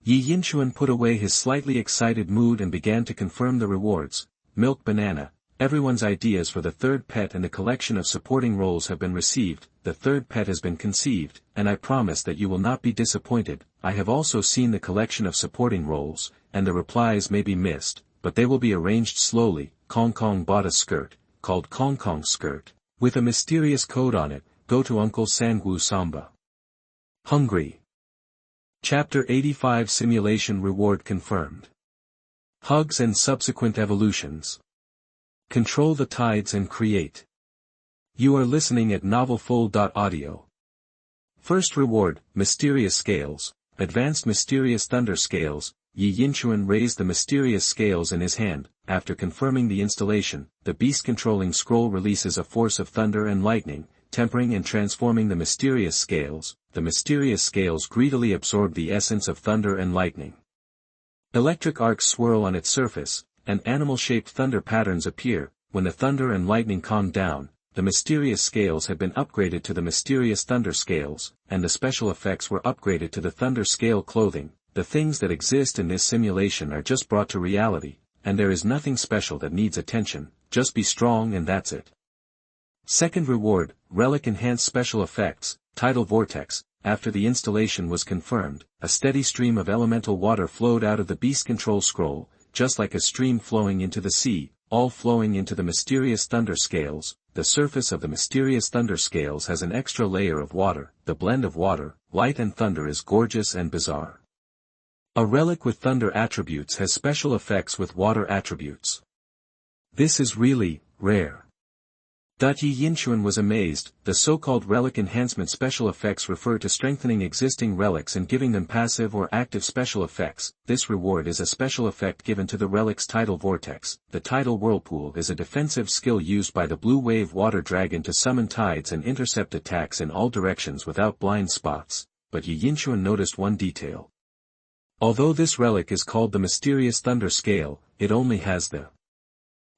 Yi Yinchuan put away his slightly excited mood and began to confirm the rewards. Milk Banana, everyone's ideas for the third pet and the collection of supporting roles have been received. The third pet has been conceived, and I promise that you will not be disappointed. I have also seen the collection of supporting roles, and the replies may be missed, but they will be arranged slowly. Kong Kong bought a skirt, called Kong Kong Skirt, with a mysterious code on it. Go to Uncle Sangwu Samba. Hungry. Chapter 85 Simulation Reward Confirmed. Hugs and Subsequent Evolutions. Control the tides and create. You are listening at novelfull.audio. First reward, Mysterious Scales, Advanced Mysterious Thunder Scales. Yi Yinchuan raised the mysterious scales in his hand. After confirming the installation, the beast-controlling scroll releases a force of thunder and lightning, tempering and transforming the mysterious scales. The mysterious scales greedily absorb the essence of thunder and lightning. Electric arcs swirl on its surface, and animal-shaped thunder patterns appear. When the thunder and lightning calmed down, the mysterious scales had been upgraded to the mysterious thunder scales, and the special effects were upgraded to the thunder scale clothing. The things that exist in this simulation are just brought to reality, and there is nothing special that needs attention. Just be strong and that's it. Second reward, Relic Enhanced Special Effects, Tidal Vortex. After the installation was confirmed, a steady stream of elemental water flowed out of the beast control scroll, just like a stream flowing into the sea, all flowing into the mysterious thunder scales. The surface of the mysterious thunder scales has an extra layer of water. The blend of water, light and thunder is gorgeous and bizarre. A relic with thunder attributes has special effects with water attributes. This is really rare. Yi Yinchuan was amazed. The so-called relic enhancement special effects refer to strengthening existing relics and giving them passive or active special effects. This reward is a special effect given to the relic's tidal vortex. The tidal whirlpool is a defensive skill used by the blue wave water dragon to summon tides and intercept attacks in all directions without blind spots. But Yi Yinchuan noticed one detail. Although this relic is called the mysterious thunder scale, it only has the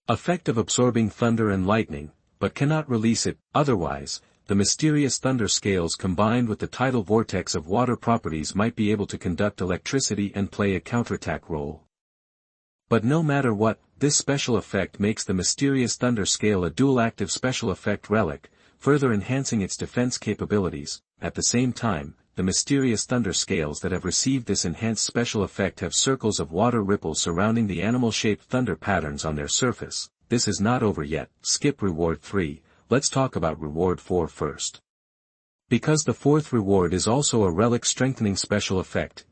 effect of absorbing thunder and lightning, but cannot release it. Otherwise, the mysterious thunder scales combined with the tidal vortex of water properties might be able to conduct electricity and play a counterattack role. But no matter what, this special effect makes the mysterious thunder scale a dual-active special effect relic, further enhancing its defense capabilities. At the same time, the mysterious thunder scales that have received this enhanced special effect have circles of water ripples surrounding the animal-shaped thunder patterns on their surface. This is not over yet. Skip reward 3, let's talk about reward 4 first. Because the fourth reward is also a relic strengthening special effect,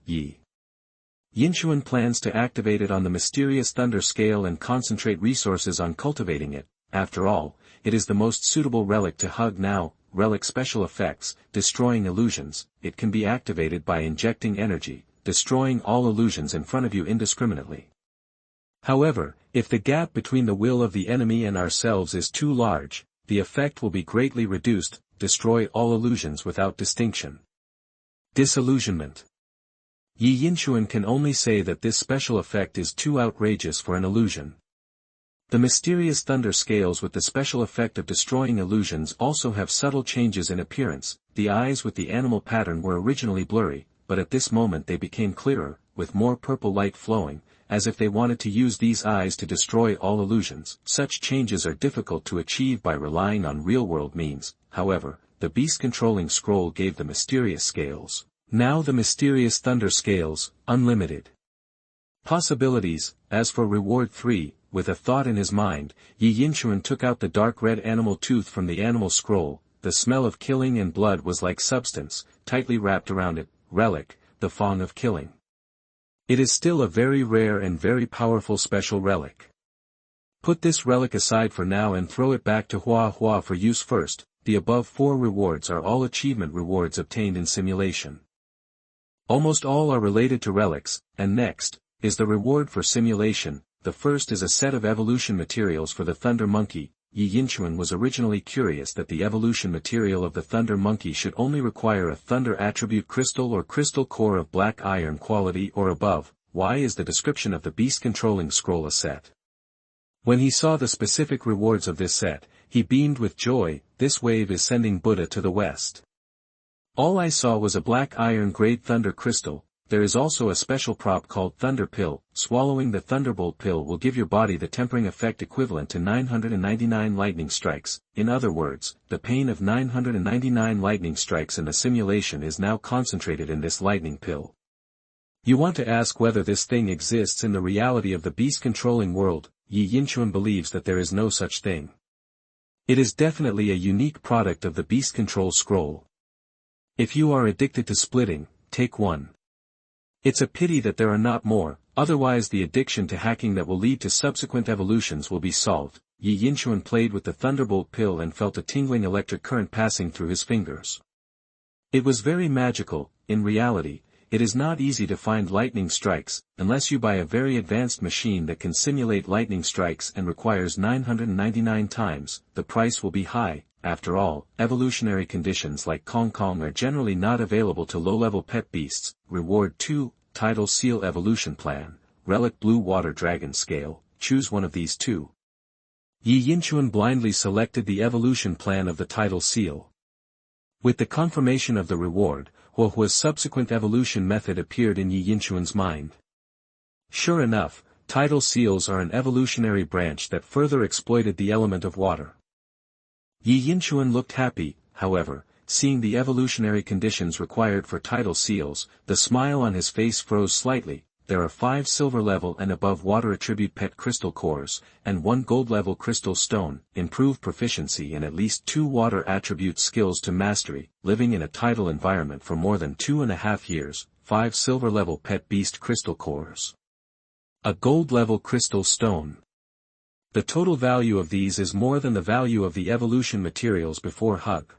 Yinchuan plans to activate it on the mysterious thunder scale and concentrate resources on cultivating it. After all, it is the most suitable relic to hug now. Relic special effects, destroying illusions. It can be activated by injecting energy, destroying all illusions in front of you indiscriminately. However, if the gap between the will of the enemy and ourselves is too large, the effect will be greatly reduced. Destroy all illusions without distinction. Disillusionment. Yinchuan can only say that this special effect is too outrageous for an illusion. The mysterious thunder scales with the special effect of destroying illusions also have subtle changes in appearance. The eyes with the animal pattern were originally blurry, but at this moment they became clearer, with more purple light flowing, as if they wanted to use these eyes to destroy all illusions. Such changes are difficult to achieve by relying on real-world means. However, the beast-controlling scroll gave the mysterious scales. Now the mysterious thunder scales, unlimited possibilities. As for reward 3, with a thought in his mind, Yinchuan took out the dark red animal tooth from the animal scroll. The smell of killing and blood was like substance, tightly wrapped around it. Relic, the Fong of Killing. It is still a very rare and very powerful special relic. Put this relic aside for now and throw it back to Hua Hua for use first. The above 4 rewards are all achievement rewards obtained in simulation. Almost all are related to relics, and next is the reward for simulation. The first is a set of evolution materials for the Thunder Monkey. Yinchuan was originally curious that the evolution material of the Thunder Monkey should only require a Thunder attribute crystal or crystal core of black iron quality or above. Why is the description of the beast-controlling scroll a set? When he saw the specific rewards of this set, he beamed with joy. This wave is sending Buddha to the west. All I saw was a black iron grade thunder crystal. There is also a special prop called Thunder Pill. Swallowing the Thunderbolt Pill will give your body the tempering effect equivalent to 999 lightning strikes. In other words, the pain of 999 lightning strikes in the simulation is now concentrated in this lightning pill. You want to ask whether this thing exists in the reality of the beast-controlling world. Yinchuan believes that there is no such thing. It is definitely a unique product of the beast control scroll. If you are addicted to splitting, take one. It's a pity that there are not more, otherwise the addiction to hacking that will lead to subsequent evolutions will be solved. Yinchuan played with the Thunderbolt Pill and felt a tingling electric current passing through his fingers. It was very magical. In reality, it is not easy to find lightning strikes, unless you buy a very advanced machine that can simulate lightning strikes and requires 999 times. The price will be high. After all, evolutionary conditions like Kong Kong are generally not available to low-level pet beasts. Reward 2, Tidal Seal Evolution Plan, Relic Blue Water Dragon Scale. Choose one of these two. Yinchuan blindly selected the evolution plan of the Tidal Seal. With the confirmation of the reward, Huahua's subsequent evolution method appeared in Yinchuan's mind. Sure enough, tidal seals are an evolutionary branch that further exploited the element of water. Yinchuan looked happy, however, seeing the evolutionary conditions required for tidal seals. The smile on his face froze slightly. There are 5 silver level and above water attribute pet crystal cores, and 1 gold level crystal stone, improved proficiency and at least 2 water attribute skills to mastery, living in a tidal environment for more than 2.5 years, 5 silver level pet beast crystal cores. A gold level crystal stone. The total value of these is more than the value of the evolution materials before Hug.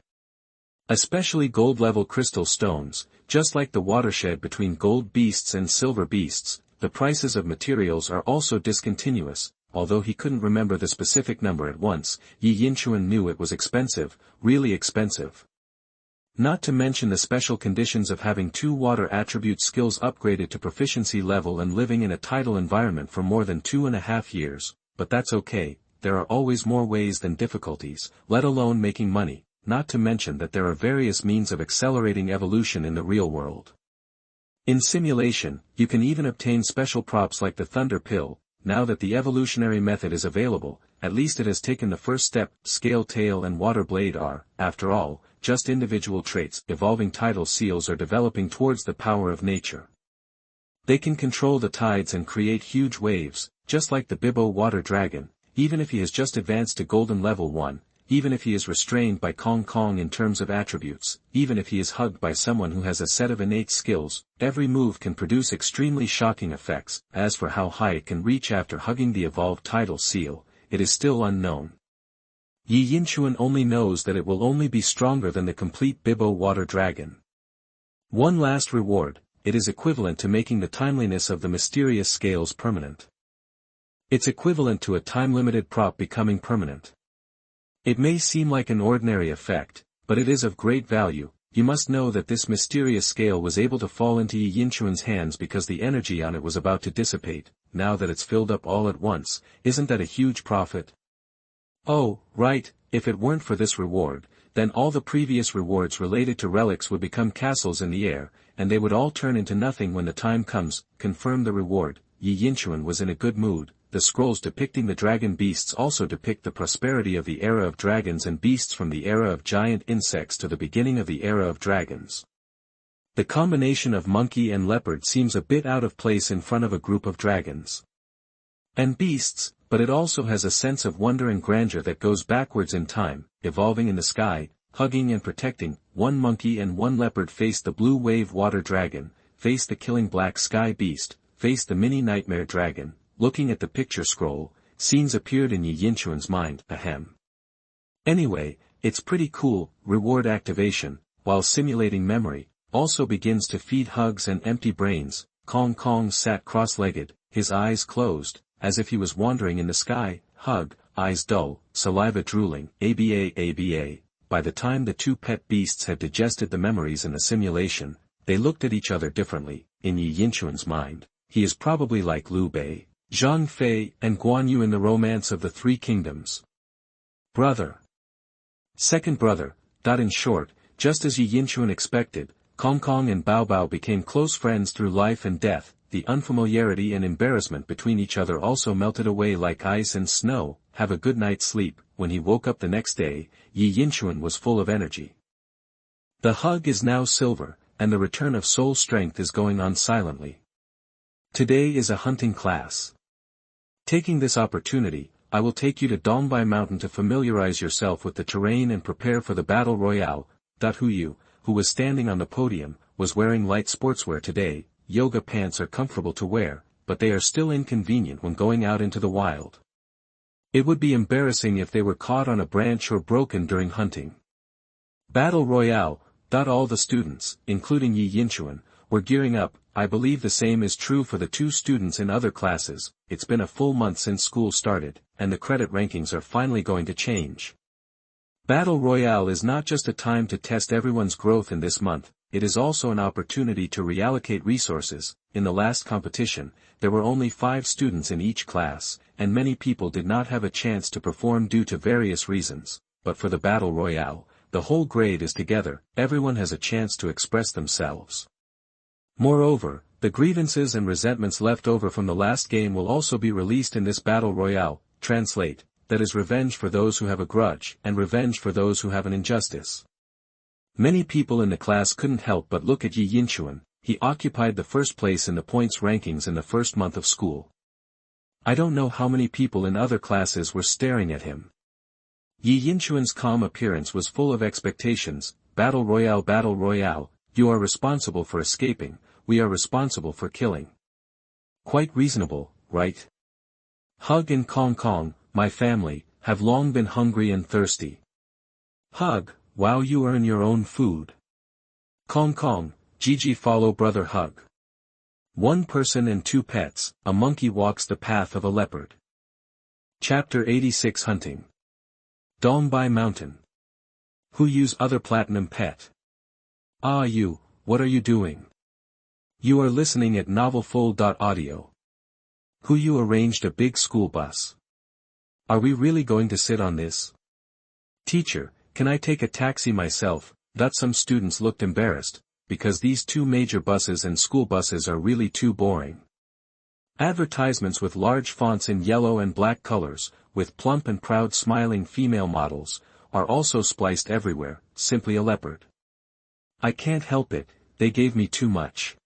Especially gold-level crystal stones, just like the watershed between gold beasts and silver beasts, the prices of materials are also discontinuous. Although he couldn't remember the specific number at once, Yinchuan knew it was expensive, really expensive. Not to mention the special conditions of having 2 water attribute skills upgraded to proficiency level and living in a tidal environment for more than 2.5 years. But that's okay. there are always more ways than difficulties, let alone making money, not to mention that there are various means of accelerating evolution in the real world. In simulation, you can even obtain special props like the Thunder Pill. Now that the evolutionary method is available, at least it has taken the first step. Scale Tail and Water Blade are, after all, just individual traits. Evolving tidal seals are developing towards the power of nature. They can control the tides and create huge waves, just like the Bibbo Water Dragon, even if he has just advanced to Golden Level 1, even if he is restrained by Kong Kong in terms of attributes, even if he is hugged by someone who has a set of innate skills, every move can produce extremely shocking effects. As for how high it can reach after hugging the evolved tidal seal, it is still unknown. Yi Yinchuan only knows that it will only be stronger than the complete Bibbo Water Dragon. One last reward, it is equivalent to making the timeliness of the mysterious scales permanent. It's equivalent to a time-limited prop becoming permanent. It may seem like an ordinary effect, but it is of great value. You must know that this mysterious scale was able to fall into Yi Yinchuan's hands because the energy on it was about to dissipate. Now that it's filled up all at once, isn't that a huge profit? Oh, right, if it weren't for this reward, then all the previous rewards related to relics would become castles in the air, and they would all turn into nothing when the time comes. Confirm the reward. Yi Yinchuan was in a good mood. The scrolls depicting the dragon beasts also depict the prosperity of the era of dragons and beasts from the era of giant insects to the beginning of the era of dragons. The combination of monkey and leopard seems a bit out of place in front of a group of dragons and beasts, but it also has a sense of wonder and grandeur that goes backwards in time. Evolving in the sky, hugging and protecting. One monkey and one leopard face the blue wave water dragon, face the killing black sky beast, face the mini nightmare dragon. Looking at the picture scroll, scenes appeared in Yi Yinchuan's mind. Ahem. Anyway, it's pretty cool. Reward activation, while simulating memory, also begins to feed hugs and empty brains. Kong Kong sat cross-legged, his eyes closed, as if he was wandering in the sky. Hug, eyes dull, saliva drooling. ABA. By the time the two pet beasts had digested the memories in the simulation, they looked at each other differently. In Yi Yinchuan's mind, he is probably like Liu Bei, Zhang Fei and Guan Yu in the Romance of the Three Kingdoms. Brother. Second brother. In short, just as Yi Yinchuan expected, Kong Kong and Bao Bao became close friends through life and death. The unfamiliarity and embarrassment between each other also melted away like ice and snow. Have a good night's sleep. When he woke up the next day, Yi Yinchuan was full of energy. The hug is now silver, and the return of soul strength is going on silently. Today is a hunting class. Taking this opportunity, I will take you to Dongbai Mountain to familiarize yourself with the terrain and prepare for the battle royale. Hu, who was standing on the podium, was wearing light sportswear today. Yoga pants are comfortable to wear, but they are still inconvenient when going out into the wild. It would be embarrassing if they were caught on a branch or broken during hunting. Battle royale. All the students, including Yi Yinchuan, were gearing up. I believe the same is true for the two students in other classes. It's been a full month since school started, and the credit rankings are finally going to change. Battle Royale is not just a time to test everyone's growth in this month, it is also an opportunity to reallocate resources. In the last competition, there were only 5 students in each class, and many people did not have a chance to perform due to various reasons. But for the Battle Royale, the whole grade is together, everyone has a chance to express themselves. Moreover, the grievances and resentments left over from the last game will also be released in this Battle Royale. Translate, that is revenge for those who have a grudge, and revenge for those who have an injustice. Many people in the class couldn't help but look at Yi Yinchuan. He occupied the first place in the points rankings in the first month of school. I don't know how many people in other classes were staring at him. Yi Yinchuan's calm appearance was full of expectations. Battle Royale, you are responsible for escaping, we are responsible for killing. Quite reasonable, right? Hug and Kong Kong, my family, have long been hungry and thirsty. Hug, wow, you earn your own food. Kong Kong, Gigi, follow brother Hug. 1 person and 2 pets, a monkey walks the path of a leopard. Chapter 86 Hunting. Dongbai Mountain. Who use other platinum pet? Ah, you, what are you doing? You are listening at novelfold.audio. Who you arranged a big school bus. Are we really going to sit on this? Teacher, can I take a taxi myself? Some students looked embarrassed, because these two major buses and school buses are really too boring. Advertisements with large fonts in yellow and black colors, with plump and proud smiling female models, are also spliced everywhere, simply a leopard. I can't help it, they gave me too much.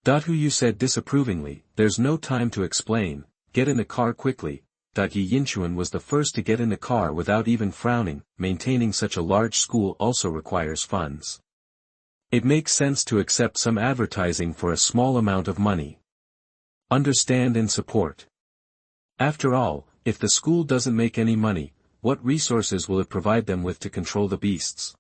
Hu said disapprovingly, there's no time to explain, get in the car quickly. Yi Yinchuan was the first to get in the car without even frowning. Maintaining such a large school also requires funds. It makes sense to accept some advertising for a small amount of money. Understand and support. After all, if the school doesn't make any money, what resources will it provide them with to control the beasts?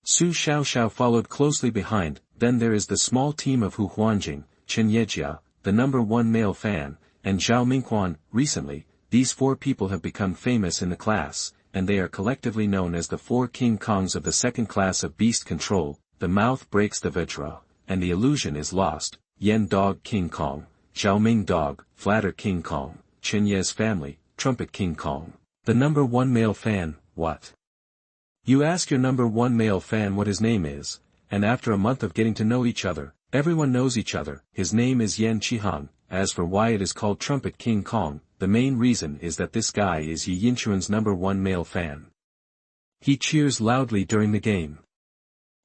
Su Xiaoxiao followed closely behind. Then there is the small team of Hu Huanjing, Chen Yejia, the #1 male fan, and Zhao Mingquan. Recently, these four people have become famous in the class, and they are collectively known as the four King Kongs of the second class of beast control. The mouth breaks the retre, and the illusion is lost. Yen Dog King Kong, Zhao Ming Dog, Flatter King Kong, Chen Ye's family, Trumpet King Kong. The #1 male fan, what? You ask your #1 male fan what his name is, and after a month of getting to know each other, everyone knows each other. His name is Yan Qihang. As for why it is called Trumpet King Kong, the main reason is that this guy is Yi Yinchuan's #1 male fan. He cheers loudly during the game.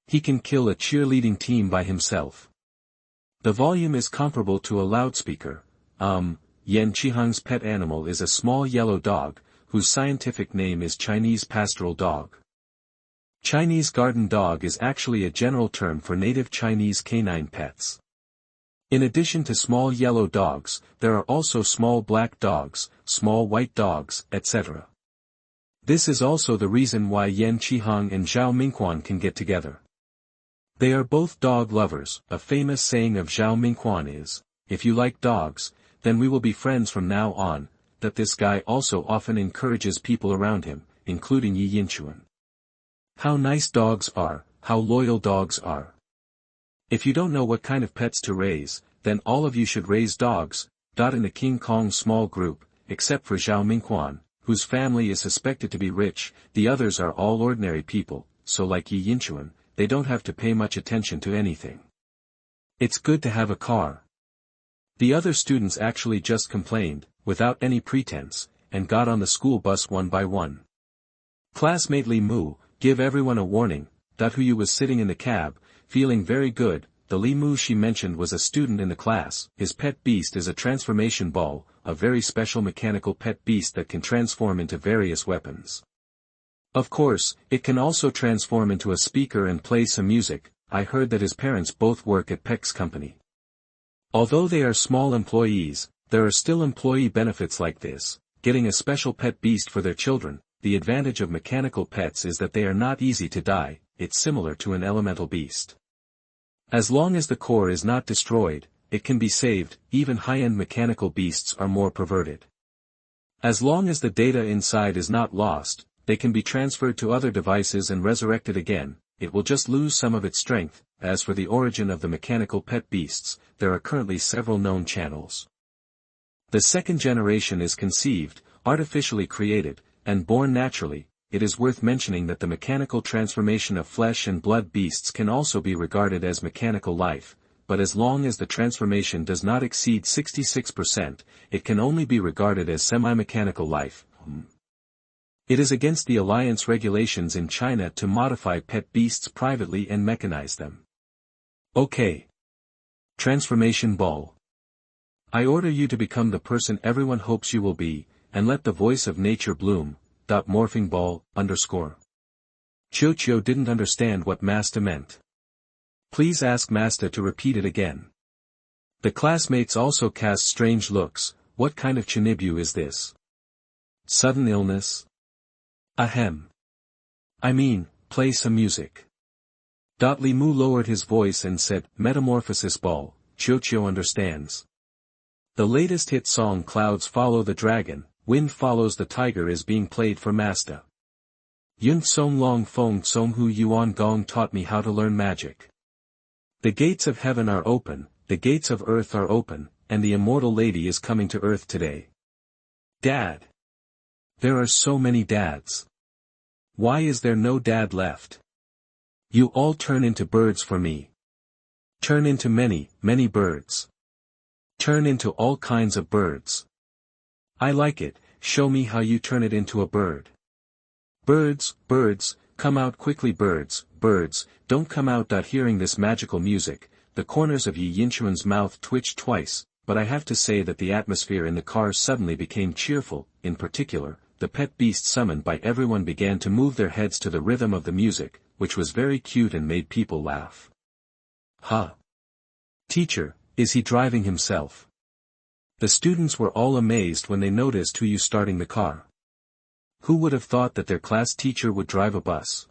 He can kill a cheerleading team by himself. The volume is comparable to a loudspeaker. Yan Qihang's pet animal is a small yellow dog, whose scientific name is Chinese pastoral dog. Chinese garden dog is actually a general term for native Chinese canine pets. In addition to small yellow dogs, there are also small black dogs, small white dogs, etc. This is also the reason why Yan Qihang and Zhao Mingquan can get together. They are both dog lovers. A famous saying of Zhao Mingquan is, if you like dogs, then we will be friends from now on. That this guy also often encourages people around him, including Yi Yinchuan. How nice dogs are, how loyal dogs are. If you don't know what kind of pets to raise, then all of you should raise dogs. In the King Kong small group, except for Zhao Mingquan, whose family is suspected to be rich, the others are all ordinary people, so like Yi Yinchuan, they don't have to pay much attention to anything. It's good to have a car. The other students actually just complained, without any pretense, and got on the school bus one by one. Classmate Li Mu, give everyone a warning. Hu was sitting in the cab, feeling very good. The Li Mu she mentioned was a student in the class. His pet beast is a transformation ball, a very special mechanical pet beast that can transform into various weapons. Of course, it can also transform into a speaker and play some music. I heard that his parents both work at Peck's company. Although they are small employees, there are still employee benefits like this, getting a special pet beast for their children. The advantage of mechanical pets is that they are not easy to die. It's similar to an elemental beast. As long as the core is not destroyed, it can be saved. Even high-end mechanical beasts are more perverted. As long as the data inside is not lost, they can be transferred to other devices and resurrected again. It will just lose some of its strength. As for the origin of the mechanical pet beasts, there are currently several known channels. The second generation is conceived, artificially created, and born naturally. It is worth mentioning that the mechanical transformation of flesh and blood beasts can also be regarded as mechanical life, but as long as the transformation does not exceed 66%, it can only be regarded as semi-mechanical life. It is against the alliance regulations in China to modify pet beasts privately and mechanize them. Okay. Transformation ball. I order you to become the person everyone hopes you will be, and let the voice of nature bloom. Morphing ball, _. Qiu didn't understand what Master meant. Please ask Master to repeat it again. The classmates also cast strange looks. What kind of chinibu is this? Sudden illness? Ahem. I mean, play some music. Li Mu lowered his voice and said, Metamorphosis ball. Qiu understands. The latest hit song Clouds Follow the Dragon, Wind Follows the Tiger is being played for Master. Yun Song Long Fong Song Hu Yuan Gong taught me how to learn magic. The gates of heaven are open, the gates of earth are open, and the immortal lady is coming to earth today. Dad. There are so many dads. Why is there no dad left? You all turn into birds for me. Turn into many, many birds. Turn into all kinds of birds. I like it, show me how you turn it into a bird. Birds, birds, come out quickly birds, birds, don't come out. Hearing this magical music, the corners of Yi Yinchuan's mouth twitched twice, but I have to say that the atmosphere in the car suddenly became cheerful. In particular, the pet beast summoned by everyone began to move their heads to the rhythm of the music, which was very cute and made people laugh. Huh? Teacher, is he driving himself? The students were all amazed when they noticed Huyu starting the car. Who would have thought that their class teacher would drive a bus?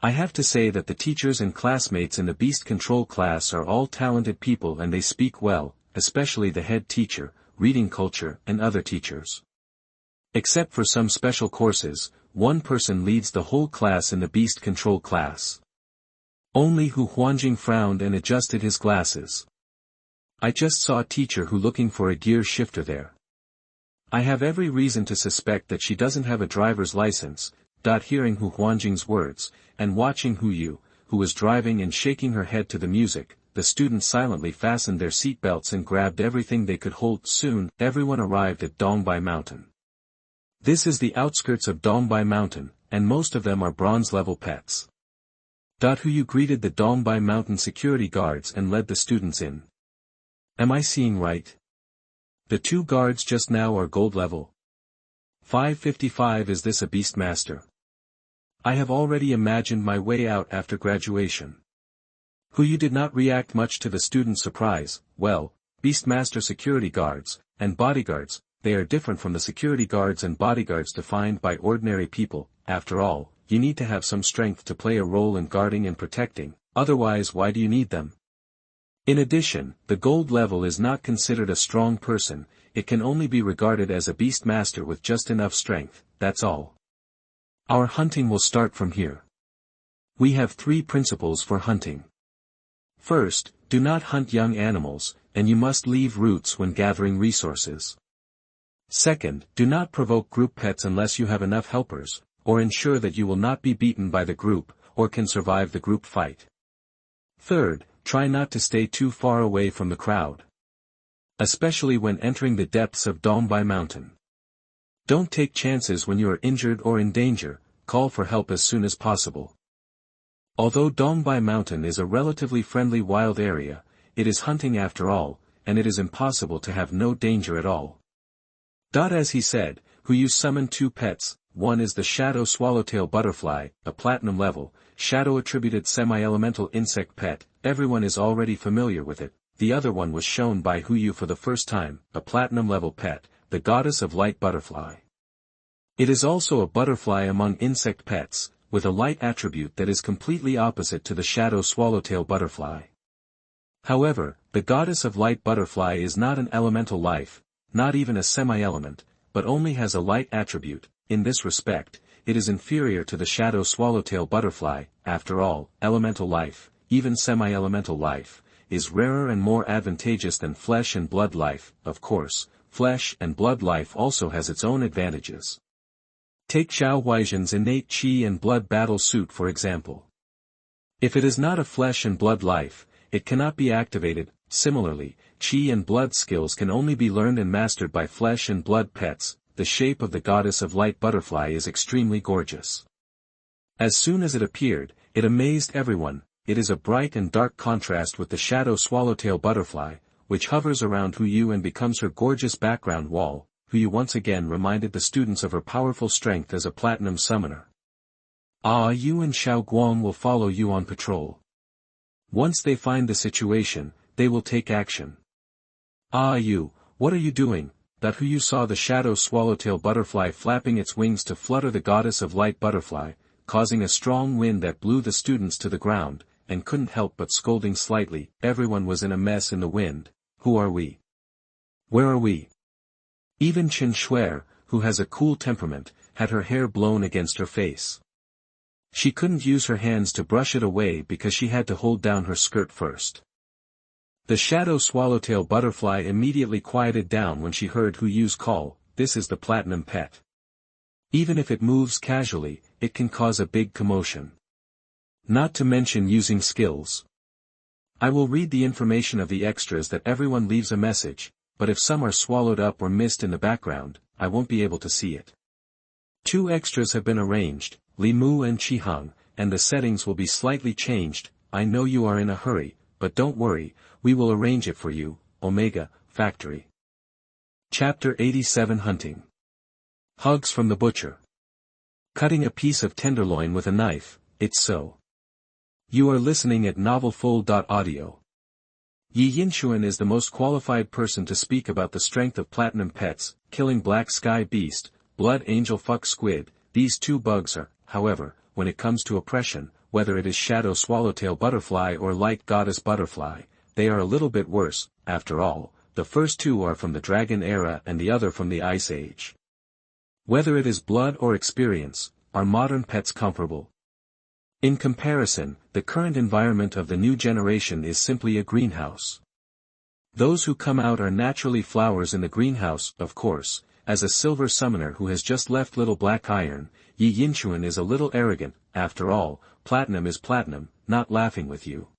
I have to say that the teachers and classmates in the Beast Control class are all talented people and they speak well, especially the head teacher, reading culture, and other teachers. Except for some special courses, one person leads the whole class in the Beast Control class. Only Hu Huanjing frowned and adjusted his glasses. I just saw a teacher who looking for a gear shifter there. I have every reason to suspect that she doesn't have a driver's license. Hearing Hu Huanjing's words, and watching Huyu, who was driving and shaking her head to the music, the students silently fastened their seatbelts and grabbed everything they could hold. Soon, everyone arrived at Dongbai Mountain. This is the outskirts of Dongbai Mountain, and most of them are bronze-level pets. Huyu greeted the Dongbai Mountain security guards and led the students in. Am I seeing right? The two guards just now are gold level. 555. Is this a Beastmaster? I have already imagined my way out after graduation. Huyu did not react much to the students' surprise. Well, Beastmaster security guards, and bodyguards, they are different from the security guards and bodyguards defined by ordinary people. After all, you need to have some strength to play a role in guarding and protecting, otherwise why do you need them? In addition, the gold level is not considered a strong person, it can only be regarded as a Beastmaster with just enough strength, that's all. Our hunting will start from here. We have 3 principles for hunting. First, do not hunt young animals, and you must leave roots when gathering resources. Second, do not provoke group pets unless you have enough helpers, or ensure that you will not be beaten by the group, or can survive the group fight. Third, try not to stay too far away from the crowd. Especially when entering the depths of Dongbai Mountain. Don't take chances when you are injured or in danger, call for help as soon as possible. Although Dongbai Mountain is a relatively friendly wild area, it is hunting after all, and it is impossible to have no danger at all. As he said, Huyu summoned 2 pets, one is the shadow swallowtail butterfly, a platinum level, shadow attributed semi-elemental insect pet, everyone is already familiar with it. The other one was shown by Huyu for the first time, a platinum level pet, the goddess of light butterfly. It is also a butterfly among insect pets, with a light attribute that is completely opposite to the shadow swallowtail butterfly. However, the goddess of light butterfly is not an elemental life, not even a semi-element, but only has a light attribute. In this respect, it is inferior to the shadow swallowtail butterfly. After all, elemental life, even semi-elemental life, is rarer and more advantageous than flesh and blood life. Of course, flesh and blood life also has its own advantages. Take Xiao Huaizhen's innate qi and blood battle suit for example. If it is not a flesh and blood life, it cannot be activated. Similarly, qi and blood skills can only be learned and mastered by flesh and blood pets. The shape of the goddess of light butterfly is extremely gorgeous. As soon as it appeared, it amazed everyone. It is a bright and dark contrast with the shadow swallowtail butterfly, which hovers around Huyu and becomes her gorgeous background wall. Huyu once again reminded the students of her powerful strength as a platinum summoner. You and Xiao Guang will follow you on patrol. Once they find the situation, they will take action. You, what are you doing? Huyu saw the shadow swallowtail butterfly flapping its wings to flutter the goddess of light butterfly, causing a strong wind that blew the students to the ground, and couldn't help but scolding slightly. Everyone was in a mess in the wind. Who are we? Where are we? Even Chen Shuer, who has a cool temperament, had her hair blown against her face. She couldn't use her hands to brush it away because she had to hold down her skirt first. The shadow swallowtail butterfly immediately quieted down when she heard Huyu's call. This is the platinum pet. Even if it moves casually, it can cause a big commotion. Not to mention using skills. I will read the information of the extras that everyone leaves a message, but if some are swallowed up or missed in the background, I won't be able to see it. 2 extras have been arranged, Li Mu and Chi Hung, and the settings will be slightly changed. I know you are in a hurry, but don't worry, we will arrange it for you. Omega, Factory. Chapter 87 Hunting. Hugs from the Butcher. Cutting a piece of tenderloin with a knife, it's so. You are listening at novelfull.audio. Yi Yinshuan is the most qualified person to speak about the strength of platinum pets, killing black sky beast, blood angel fuck squid. These 2 bugs are, however, when it comes to oppression, whether it is shadow swallowtail butterfly or light goddess butterfly, they are a little bit worse. After all, the first 2 are from the Dragon Era and the other from the Ice Age. Whether it is blood or experience, are modern pets comparable? In comparison, the current environment of the new generation is simply a greenhouse. Those who come out are naturally flowers in the greenhouse, of course. As a silver summoner who has just left Little Black Iron, Yi Yinshuan is a little arrogant. After all, platinum is platinum, not laughing with you.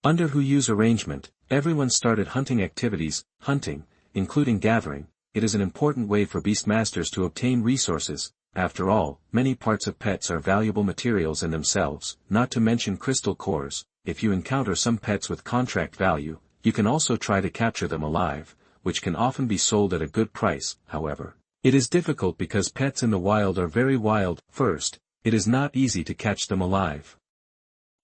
Under Hu Yu's arrangement, everyone started hunting activities, hunting, including gathering. It is an important way for beastmasters to obtain resources. After all, many parts of pets are valuable materials in themselves, not to mention crystal cores. If you encounter some pets with contract value, you can also try to capture them alive, which can often be sold at a good price. However, it is difficult because pets in the wild are very wild. First, it is not easy to catch them alive.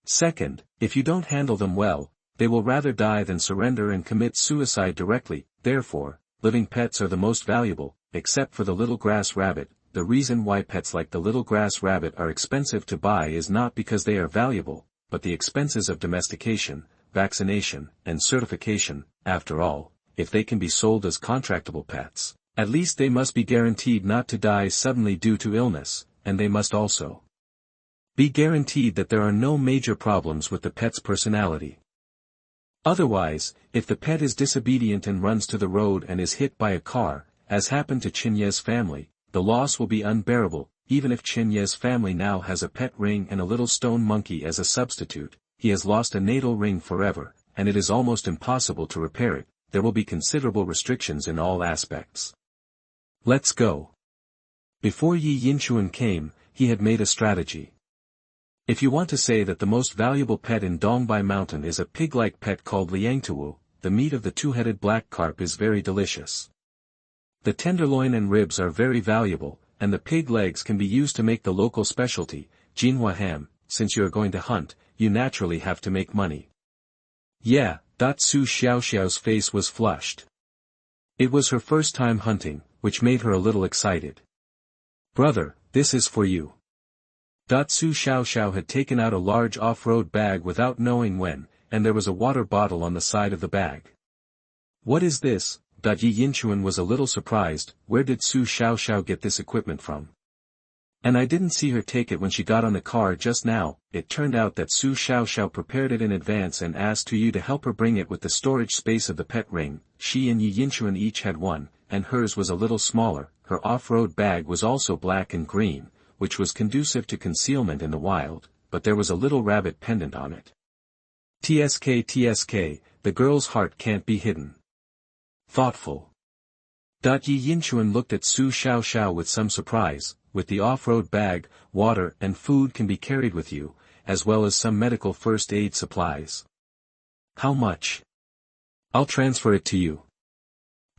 Second, if you don't handle them well, they will rather die than surrender and commit suicide directly. Therefore, living pets are the most valuable, except for the little grass rabbit. The reason why pets like the little grass rabbit are expensive to buy is not because they are valuable, but the expenses of domestication, vaccination, and certification. After all, if they can be sold as contractable pets, at least they must be guaranteed not to die suddenly due to illness, and they must also be guaranteed that there are no major problems with the pet's personality. Otherwise, if the pet is disobedient and runs to the road and is hit by a car, as happened to Chinye's family, the loss will be unbearable. Even if Chinye's family now has a pet ring and a little stone monkey as a substitute, he has lost a natal ring forever, and it is almost impossible to repair it. There will be considerable restrictions in all aspects. Let's go. Before Yi Yinshuan came, he had made a strategy. If you want to say that the most valuable pet in Dongbai Mountain is a pig-like pet called Liangtuwu, the meat of the 2-headed black carp is very delicious. The tenderloin and ribs are very valuable, and the pig legs can be used to make the local specialty, Jinhua ham. Since you are going to hunt, you naturally have to make money. Yeah, Su Xiaoxiao's face was flushed. It was her first time hunting, which made her a little excited. Brother, this is for you. Su Xiaoxiao had taken out a large off-road bag without knowing when, and there was a water bottle on the side of the bag. What is this? Yi Yinshuan was a little surprised. Where did Su Xiaoxiao get this equipment from? And I didn't see her take it when she got on the car just now. It turned out that Su Xiaoxiao prepared it in advance and asked you to help her bring it with the storage space of the pet ring. She and Yi Yinshuan each had one, and hers was a little smaller. Her off-road bag was also black and green, which was conducive to concealment in the wild, but there was a little rabbit pendant on it. TSK, the girl's heart can't be hidden. Thoughtful. Yi Yinshuan looked at Su Xiaoxiao with some surprise. With the off-road bag, water and food can be carried with you, as well as some medical first aid supplies. How much? I'll transfer it to you.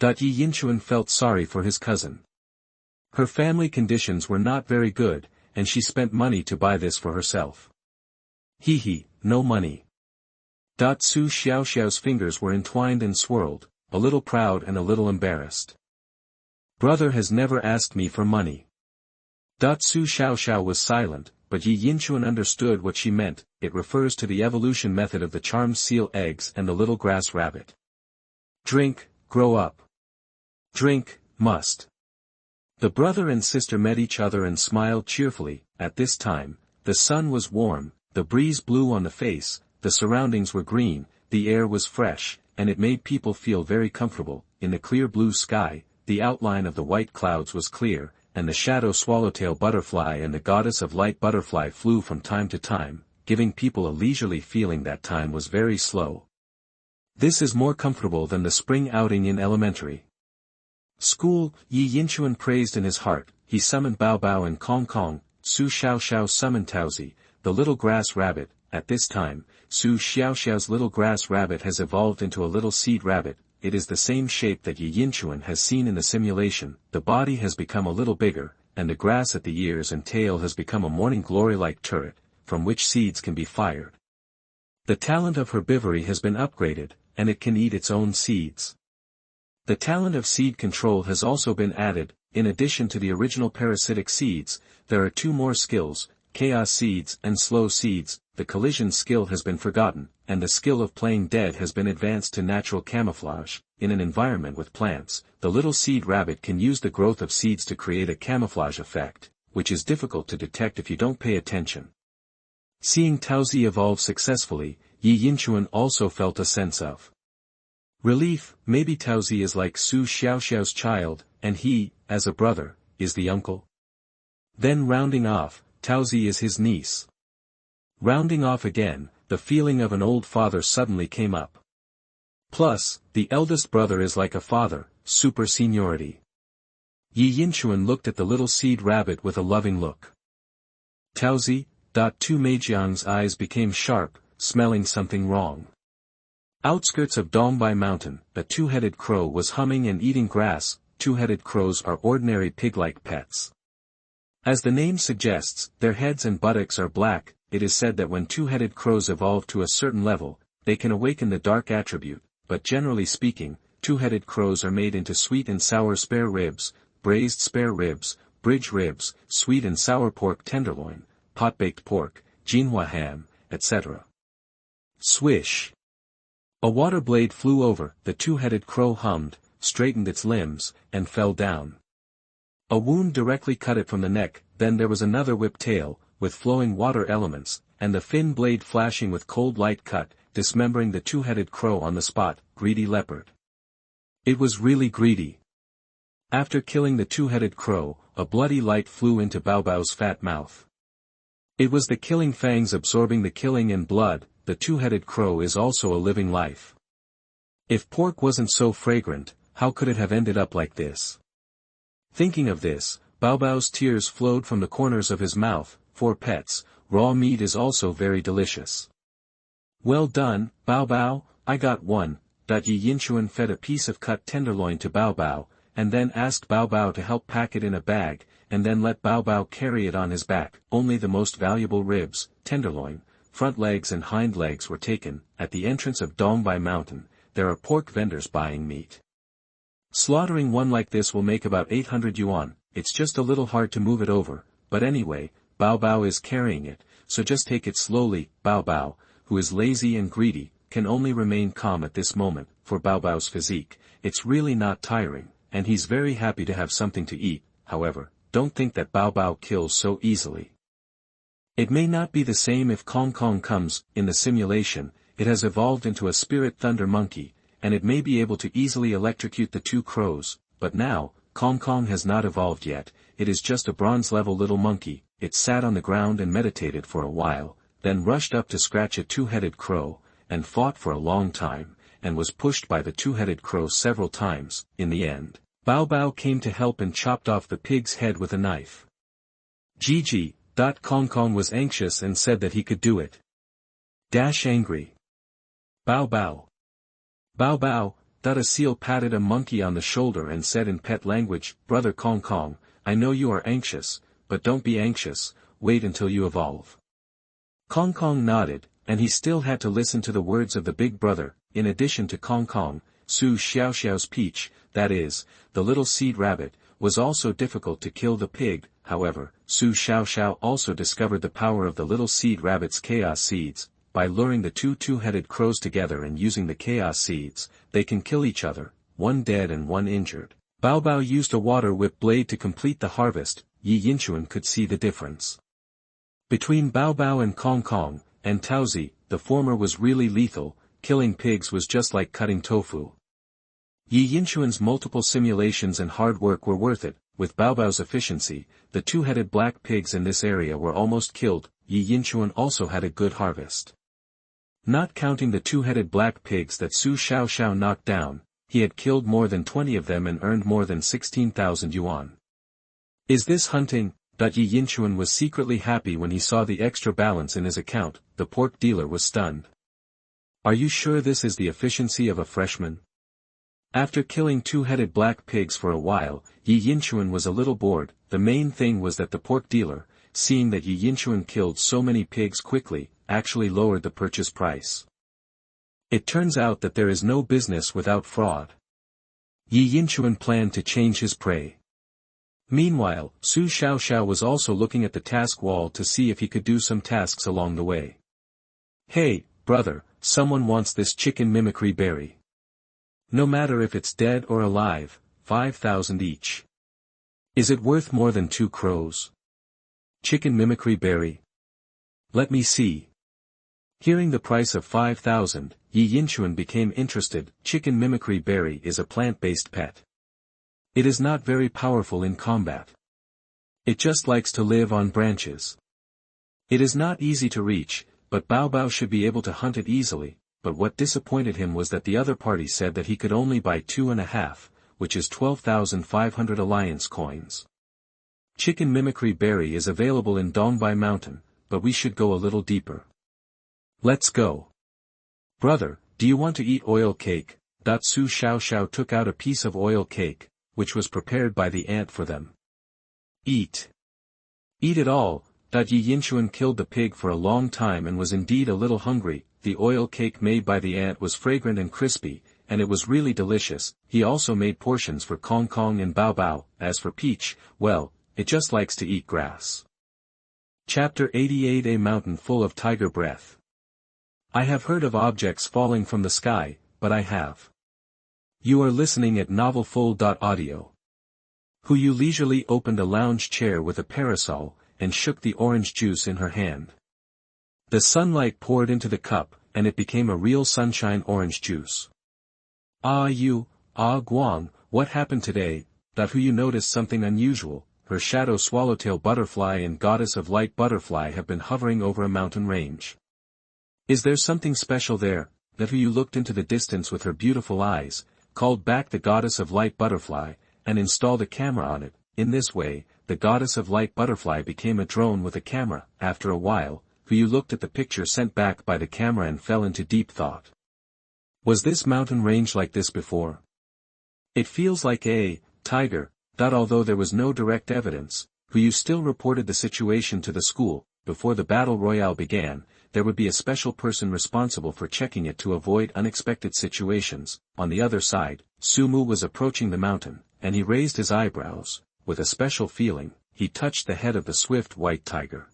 Yi Yinshuan felt sorry for his cousin. Her family conditions were not very good, and she spent money to buy this for herself. No money. Su Xiaoxiao's fingers were entwined and swirled, a little proud and a little embarrassed. Brother has never asked me for money. Su Xiaoxiao was silent, but Yi Yinshuan understood what she meant. It refers to the evolution method of the charmed seal eggs and the little grass rabbit. Drink, grow up. Drink, must. The brother and sister met each other and smiled cheerfully. At this time, the sun was warm, the breeze blew on the face, the surroundings were green, the air was fresh, and it made people feel very comfortable. In the clear blue sky, the outline of the white clouds was clear, and the shadow swallowtail butterfly and the goddess of light butterfly flew from time to time, giving people a leisurely feeling that time was very slow. This is more comfortable than the spring outing in elementary school. Yi Yinchuan praised in his heart. He summoned Bao Bao and Kong Kong. Su Xiaoxiao summoned Taozi, the little grass rabbit. At this time, Su Xiaoxiao's little grass rabbit has evolved into a little seed rabbit. It is the same shape that Yi Yinchuan has seen in the simulation. The body has become a little bigger, and the grass at the ears and tail has become a morning glory-like turret, from which seeds can be fired. The talent of herbivory has been upgraded, and it can eat its own seeds. The talent of seed control has also been added. In addition to the original parasitic seeds, there are 2 more skills, chaos seeds and slow seeds. The collision skill has been forgotten, and the skill of playing dead has been advanced to natural camouflage. In an environment with plants, the little seed rabbit can use the growth of seeds to create a camouflage effect, which is difficult to detect if you don't pay attention. Seeing Taozi evolve successfully, Yi Yinchuan also felt a sense of relief. Maybe Taozi is like Su Xiaoxiao's child, and he, as a brother, is the uncle. Then rounding off, Taozi is his niece. Rounding off again, the feeling of an old father suddenly came up. Plus, the eldest brother is like a father, super seniority. Yi Yinchuan looked at the little seed rabbit with a loving look. Taozi. Tu Meijiang's eyes became sharp, smelling something wrong. Outskirts of Dongbai Mountain, a 2-headed crow was humming and eating grass. 2-headed crows are ordinary pig-like pets. As the name suggests, their heads and buttocks are black. It is said that when 2-headed crows evolve to a certain level, they can awaken the dark attribute, but generally speaking, 2-headed crows are made into sweet and sour spare ribs, braised spare ribs, bridge ribs, sweet and sour pork tenderloin, pot-baked pork, Jinhua ham, etc. Swish! A water blade flew over. The 2-headed crow hummed, straightened its limbs, and fell down. A wound directly cut it from the neck. Then there was another whip-tail, with flowing water elements, and the fin blade flashing with cold light cut, dismembering the 2-headed crow on the spot. Greedy leopard. It was really greedy. After killing the 2-headed crow, a bloody light flew into Bao Bao's fat mouth. It was the killing fangs absorbing the killing and blood. The 2-headed crow is also a living life. If pork wasn't so fragrant, how could it have ended up like this? Thinking of this, Bao Bao's tears flowed from the corners of his mouth. For pets, raw meat is also very delicious. Well done, Bao Bao, I got one. Yi Yinchuan fed a piece of cut tenderloin to Bao Bao, and then asked Bao Bao to help pack it in a bag, and then let Bao Bao carry it on his back. Only the most valuable ribs, tenderloin, front legs and hind legs were taken. At the entrance of Dongbai Mountain, there are pork vendors buying meat. Slaughtering one like this will make about 800 yuan. It's just a little hard to move it over, but anyway, Bao Bao is carrying it, so just take it slowly. Bao Bao, who is lazy and greedy, can only remain calm at this moment. For Bao Bao's physique, it's really not tiring, and he's very happy to have something to eat. However, don't think that Bao Bao kills so easily. It may not be the same if Kong Kong comes. In the simulation, it has evolved into a spirit thunder monkey, and it may be able to easily electrocute the 2 crows, but now, Kong Kong has not evolved yet. It is just a bronze-level little monkey. It sat on the ground and meditated for a while, then rushed up to scratch a 2-headed crow, and fought for a long time, and was pushed by the 2-headed crow several times. In the end, Bao Bao came to help and chopped off the pig's head with a knife. Gigi. Kong Kong was anxious and said that he could do it. Angry. Bao Bao. Bao Bao. A seal patted a monkey on the shoulder and said in pet language, Brother Kong Kong, I know you are anxious, but don't be anxious, wait until you evolve. Kong Kong nodded, and he still had to listen to the words of the big brother. In addition to Kong Kong, Su Xiaoxiao's peach, that is, the little seed rabbit, was also difficult to kill the pig. However, Su Xiaoxiao also discovered the power of the little seed rabbit's chaos seeds. By luring the 2-headed crows together and using the chaos seeds, they can kill each other, one dead and one injured. Bao Bao used a water whip blade to complete the harvest. Yi Yinchuan could see the difference between Bao Bao and Kong Kong, and Taozi. The former was really lethal. Killing pigs was just like cutting tofu. Yi Yinchuan's multiple simulations and hard work were worth it. with Baobao's efficiency, the two-headed black pigs in this area were almost killed. Yi Yinchuan also had a good harvest. Not counting the two-headed black pigs that Su Xiaoxiao knocked down, he had killed more than 20 of them and earned more than 16,000 yuan. Is this hunting? Yi Yinchuan was secretly happy when he saw the extra balance in his account. The pork dealer was stunned. Are you sure this is the efficiency of a freshman? After killing two-headed black pigs for a while, Yi Yinchuan was a little bored. The main thing was that the pork dealer, seeing that Yi Yinchuan killed so many pigs quickly, actually lowered the purchase price. It turns out that there is no business without fraud. Yi Yinchuan planned to change his prey. Meanwhile, Su Xiaoxiao was also looking at the task wall to see if he could do some tasks along the way. Hey, brother, someone wants this chicken mimicry berry. No matter if it's dead or alive, 5,000 each. Is it worth more than 2 crows? Chicken mimicry berry? Let me see. Hearing the price of 5,000, Yi Yinchuan became interested. Chicken mimicry berry is a plant-based pet. It is not very powerful in combat. It just likes to live on branches. It is not easy to reach, but Baobao should be able to hunt it easily. But what disappointed him was that the other party said that he could only buy 2.5, which is 12,500 alliance coins. Chicken mimicry berry is available in Dongbai Mountain, but we should go a little deeper. Let's go. Brother, do you want to eat oil cake? Su Xiaoxiao took out a piece of oil cake, which was prepared by the ant for them. Eat. Eat it all. Yi Yinchuan killed the pig for a long time and was indeed a little hungry. The oil cake made by the ant was fragrant and crispy, and it was really delicious. He also made portions for Kong Kong and Bao Bao. As for Peach, well, it just likes to eat grass. Chapter 88: A mountain full of tiger breath. I have heard of objects falling from the sky, but I have. You are listening at novelfull.audio. Yu leisurely opened a lounge chair with a parasol, and shook the orange juice in her hand. The sunlight poured into the cup, and it became a real sunshine orange juice. Guang, what happened today? Yu noticed something unusual. Her shadow swallowtail butterfly and goddess of light butterfly have been hovering over a mountain range. Is there something special there? Yu looked into the distance with her beautiful eyes, called back the goddess of light butterfly, and installed a camera on it. In this way, the goddess of light butterfly became a drone with a camera. After a while, Yu looked at the picture sent back by the camera and fell into deep thought. Was this mountain range like this before? It feels like a tiger. Although there was no direct evidence, Yu still reported the situation to the school. Before the battle royale began, there would be a special person responsible for checking it to avoid unexpected situations. On the other side, Sumu was approaching the mountain, and he raised his eyebrows. With a special feeling, he touched the head of the swift white tiger.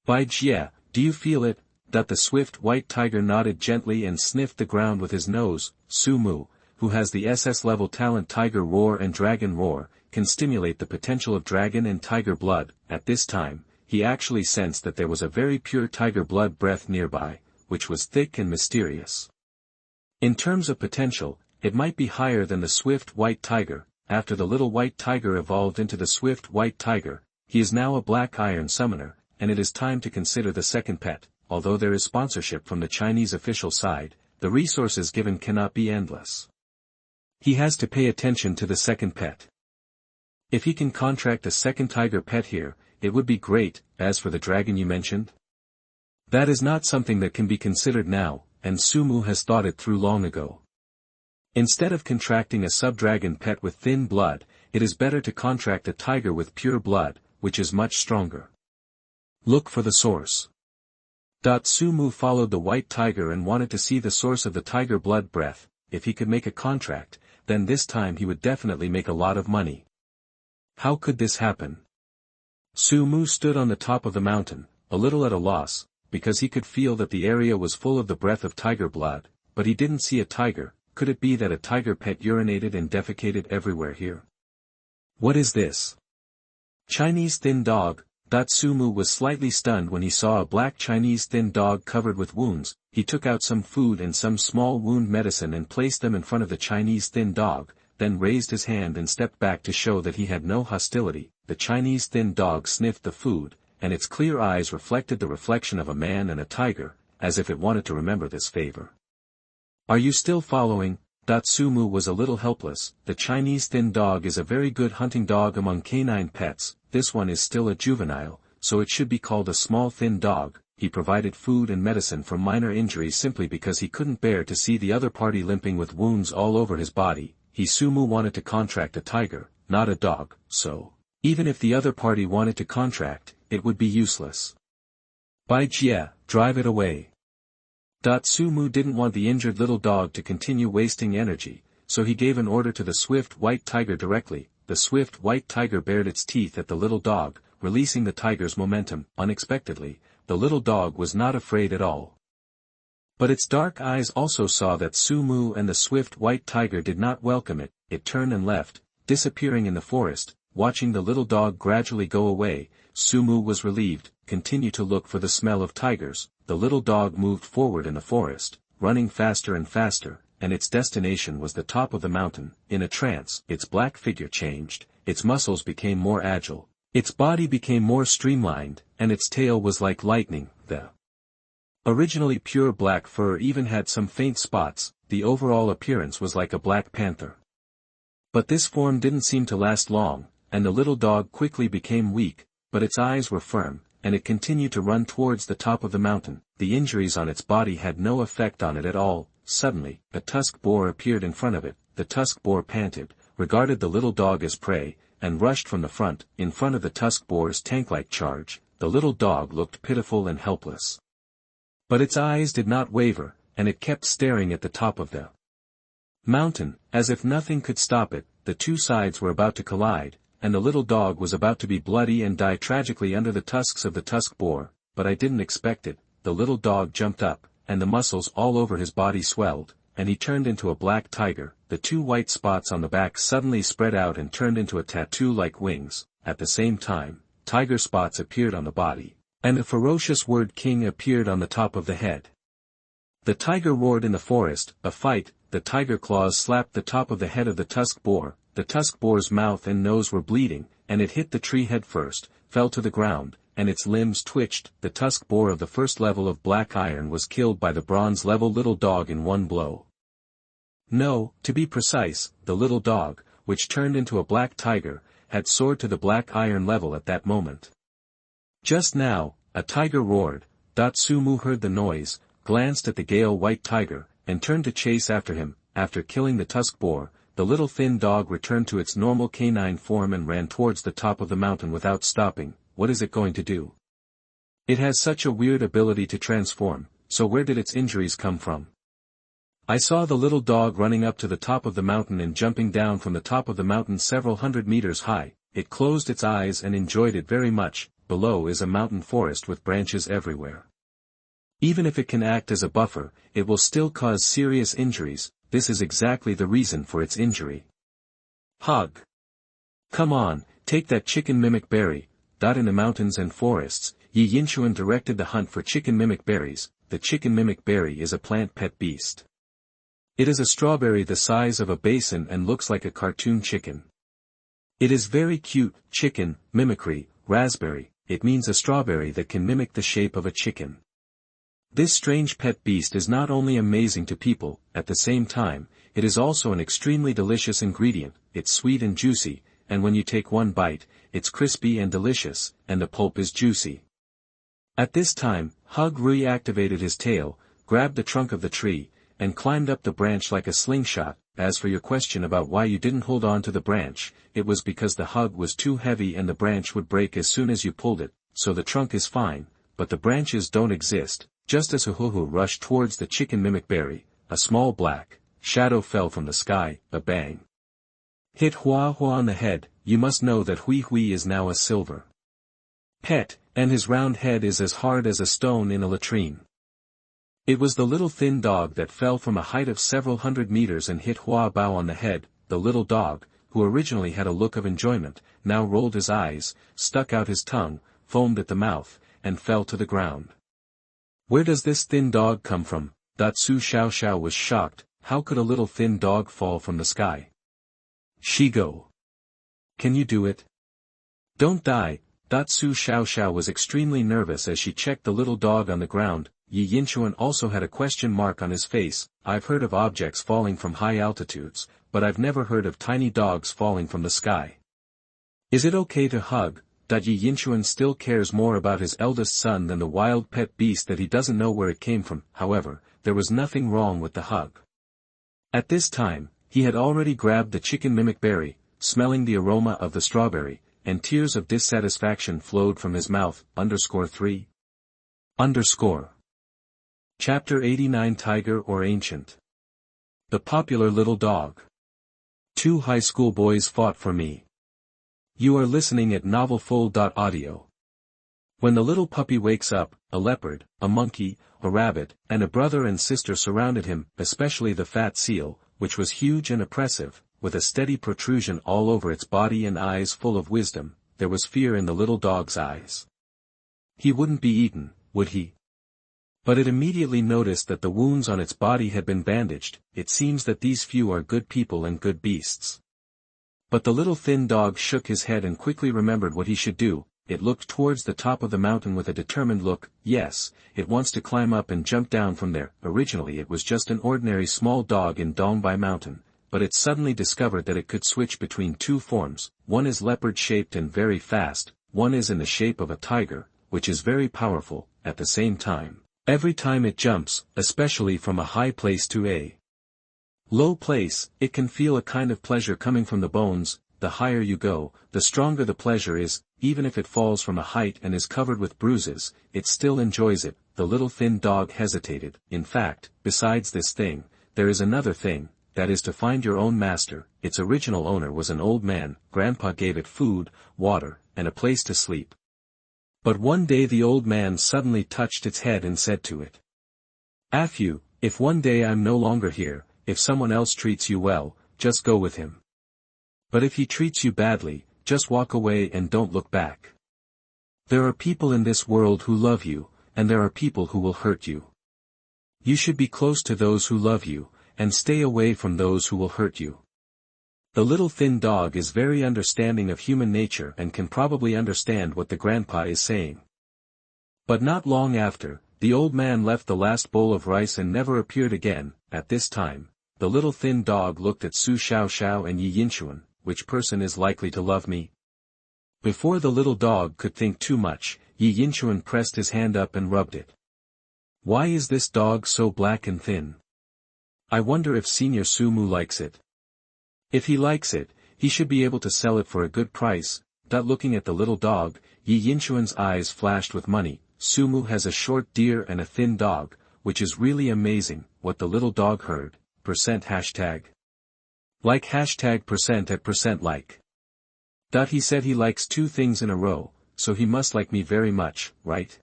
Bai Jie, do you feel it? The swift white tiger nodded gently and sniffed the ground with his nose. Sumu, who has the SS level talent Tiger Roar and Dragon Roar, can stimulate the potential of dragon and tiger blood. At this time, he actually sensed that there was a very pure tiger blood breath nearby, which was thick and mysterious. In terms of potential, it might be higher than the swift white tiger. After the little white tiger evolved into the swift white tiger, he is now a black iron summoner, and it is time to consider the second pet. Although there is sponsorship from the Chinese official side, the resources given cannot be endless. He has to pay attention to the second pet. If he can contract a second tiger pet here, it would be great. As for the dragon you mentioned, that is not something that can be considered now, and Sumu has thought it through long ago. Instead of contracting a sub-dragon pet with thin blood, it is better to contract a tiger with pure blood, which is much stronger. Look for the source. Sumu followed the white tiger and wanted to see the source of the tiger blood breath. If he could make a contract, then this time he would definitely make a lot of money. How could this happen? Sumu stood on the top of the mountain, a little at a loss, because he could feel that the area was full of the breath of tiger blood, but he didn't see a tiger. Could it be that a tiger pet urinated and defecated everywhere here? What is this? Chinese thin dog. Sumu was slightly stunned when he saw a black Chinese thin dog covered with wounds. He took out some food and some small wound medicine and placed them in front of the Chinese thin dog. then raised his hand and stepped back to show that he had no hostility. The Chinese thin dog sniffed the food, and its clear eyes reflected the reflection of a man and a tiger, as if it wanted to remember this favor. Are you still following? Sumu was a little helpless. The Chinese thin dog is a very good hunting dog among canine pets. This one is still a juvenile, so it should be called a small thin dog. He provided food and medicine for minor injuries simply because he couldn't bear to see the other party limping with wounds all over his body. Sumu wanted to contract a tiger, not a dog, so even if the other party wanted to contract, it would be useless. Bai Jie, drive it away. Sumu didn't want the injured little dog to continue wasting energy, so he gave an order to the swift white tiger directly. The swift white tiger bared its teeth at the little dog, releasing the tiger's momentum. Unexpectedly, the little dog was not afraid at all. But its dark eyes also saw that Sumu and the swift white tiger did not welcome it. It turned and left, disappearing in the forest. Watching the little dog gradually go away, Sumu was relieved. Continue to look for the smell of tigers. The little dog moved forward in the forest, running faster and faster, and its destination was the top of the mountain. In a trance, its black figure changed, its muscles became more agile, its body became more streamlined, and its tail was like lightning. The originally pure black fur even had some faint spots. The overall appearance was like a black panther. But this form didn't seem to last long, and the little dog quickly became weak, but its eyes were firm, and it continued to run towards the top of the mountain. The injuries on its body had no effect on it at all. Suddenly, a tusk boar appeared in front of it. The tusk boar panted, regarded the little dog as prey, and rushed from the front. In front of the tusk boar's tank-like charge, the little dog looked pitiful and helpless. But its eyes did not waver, and it kept staring at the top of the mountain, as if nothing could stop it. The two sides were about to collide, and the little dog was about to be bloody and die tragically under the tusks of the tusk boar, but I didn't expect it. The little dog jumped up, and the muscles all over his body swelled, and he turned into a black tiger. The two white spots on the back suddenly spread out and turned into a tattoo like wings. At the same time, tiger spots appeared on the body, and a ferocious word king appeared on the top of the head. The tiger roared in the forest. A fight. The tiger claws slapped the top of the head of the tusk boar. The tusk boar's mouth and nose were bleeding, and it hit the tree head first, fell to the ground, and its limbs twitched. The tusk boar of the first level of black iron was killed by the bronze level little dog in one blow. No, to be precise, the little dog, which turned into a black tiger, had soared to the black iron level at that moment. Just now, a tiger roared. Sumu heard the noise, glanced at the gale white tiger, and turned to chase after him. After killing the tusk boar, the little thin dog returned to its normal canine form and ran towards the top of the mountain without stopping. What is it going to do? It has such a weird ability to transform, so where did its injuries come from? I saw the little dog running up to the top of the mountain and jumping down from the top of the mountain several hundred meters high. It closed its eyes and enjoyed it very much. Below is a mountain forest with branches everywhere. Even if it can act as a buffer, it will still cause serious injuries. This is exactly the reason for its injury. Hug. Come on, take that chicken mimic berry. In the mountains and forests, Yi Yinchuan directed the hunt for chicken mimic berries. The chicken mimic berry is a plant pet beast. It is a strawberry the size of a basin and looks like a cartoon chicken. It is very cute. Chicken, mimicry, raspberry. It means a strawberry that can mimic the shape of a chicken. This strange pet beast is not only amazing to people, at the same time, it is also an extremely delicious ingredient. It's sweet and juicy, and when you take one bite, it's crispy and delicious, and the pulp is juicy. At this time, Hug reactivated his tail, grabbed the trunk of the tree, and climbed up the branch like a slingshot. As for your question about why you didn't hold on to the branch, it was because the hug was too heavy and the branch would break as soon as you pulled it, so the trunk is fine, but the branches don't exist. Just as Huhuhu rushed towards the chicken mimic berry, a small black shadow fell from the sky. A bang hit Hua Hua on the head. You must know that Hui Hui is now a silver pet, and his round head is as hard as a stone in a latrine. It was the little thin dog that fell from a height of several hundred meters and hit Hua Bao on the head. The little dog, who originally had a look of enjoyment, now rolled his eyes, stuck out his tongue, foamed at the mouth, and fell to the ground. Where does this thin dog come from? Su Xiao Xiao was shocked. How could a little thin dog fall from the sky? Xigou. Can you do it? Don't die. Su Xiaoxiao was extremely nervous as she checked the little dog on the ground. Yi Yinchuan also had a question mark on his face. I've heard of objects falling from high altitudes, but I've never heard of tiny dogs falling from the sky. Is it okay to hug? Yi Yinchuan still cares more about his eldest son than the wild pet beast that he doesn't know where it came from. However, there was nothing wrong with the hug. At this time, he had already grabbed the chicken mimic berry, smelling the aroma of the strawberry, and tears of dissatisfaction flowed from his mouth. 3. Chapter 89 Tiger or Ancient. The popular little dog. 2 high school boys fought for me. You are listening at novelfull.audio. When the little puppy wakes up, a leopard, a monkey, a rabbit, and a brother and sister surrounded him, especially the fat seal, which was huge and oppressive, with a steady protrusion all over its body and eyes full of wisdom. There was fear in the little dog's eyes. He wouldn't be eaten, would he? But it immediately noticed that the wounds on its body had been bandaged. It seems that these few are good people and good beasts. But the little thin dog shook his head and quickly remembered what he should do. It looked towards the top of the mountain with a determined look. Yes, it wants to climb up and jump down from there. Originally it was just an ordinary small dog in Dongbai Mountain, but it suddenly discovered that it could switch between 2 forms. One is leopard-shaped and very fast, one is in the shape of a tiger, which is very powerful. At the same time, every time it jumps, especially from a high place to a low place, it can feel a kind of pleasure coming from the bones. The higher you go, the stronger the pleasure is. Even if it falls from a height and is covered with bruises, it still enjoys it. The little thin dog hesitated. In fact, besides this thing, there is another thing, that is to find your own master. Its original owner was an old man. Grandpa gave it food, water, and a place to sleep. But one day the old man suddenly touched its head and said to it, "Afyu, if one day I'm no longer here, if someone else treats you well, just go with him. But if he treats you badly, just walk away and don't look back. There are people in this world who love you, and there are people who will hurt you. You should be close to those who love you, and stay away from those who will hurt you." The little thin dog is very understanding of human nature and can probably understand what the grandpa is saying. But not long after, the old man left the last bowl of rice and never appeared again. At this time, the little thin dog looked at Su Xiaoxiao and Yi Yinchuan. Which person is likely to love me? Before the little dog could think too much, Yi Yinchuan pressed his hand up and rubbed it. Why is this dog so black and thin? I wonder if Senior Sumu likes it. If he likes it, he should be able to sell it for a good price. Looking at the little dog, Yi Yinchuan's eyes flashed with money. Sumu has a short deer and a thin dog, which is really amazing. What the little dog heard. %#. Like %% at %like. He said he likes 2 things in a row, so he must like me very much, right?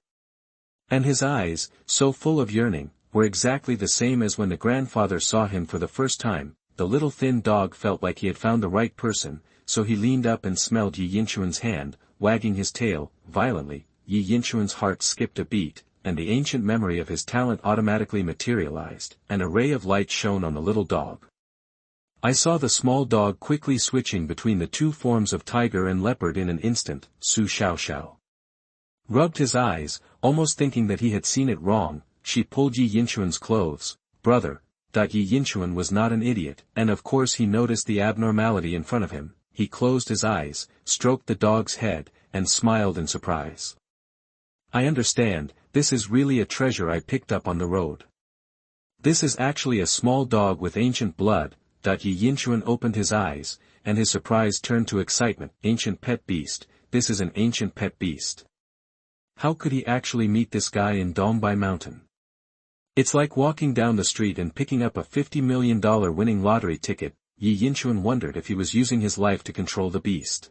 And his eyes, so full of yearning, were exactly the same as when the grandfather saw him for the first time. The little thin dog felt like he had found the right person, so he leaned up and smelled Yi Yinchuan's hand, wagging his tail violently. Yi Yinchuan's heart skipped a beat, and the ancient memory of his talent automatically materialized. An ray of light shone on the little dog. I saw the small dog quickly switching between the 2 forms of tiger and leopard in an instant. Su Xiaoxiao rubbed his eyes, almost thinking that he had seen it wrong. She pulled Yi Yinchuan's clothes. Brother. Yi Yinchuan was not an idiot, and of course he noticed the abnormality in front of him. He closed his eyes, stroked the dog's head, and smiled in surprise. I understand, this is really a treasure I picked up on the road. This is actually a small dog with ancient blood. Yi Yinchuan opened his eyes, and his surprise turned to excitement. Ancient pet beast, this is an ancient pet beast. How could he actually meet this guy in Dongbai Mountain? It's like walking down the street and picking up a $50 million winning lottery ticket. Yi Yinchuan wondered if he was using his life to control the beast.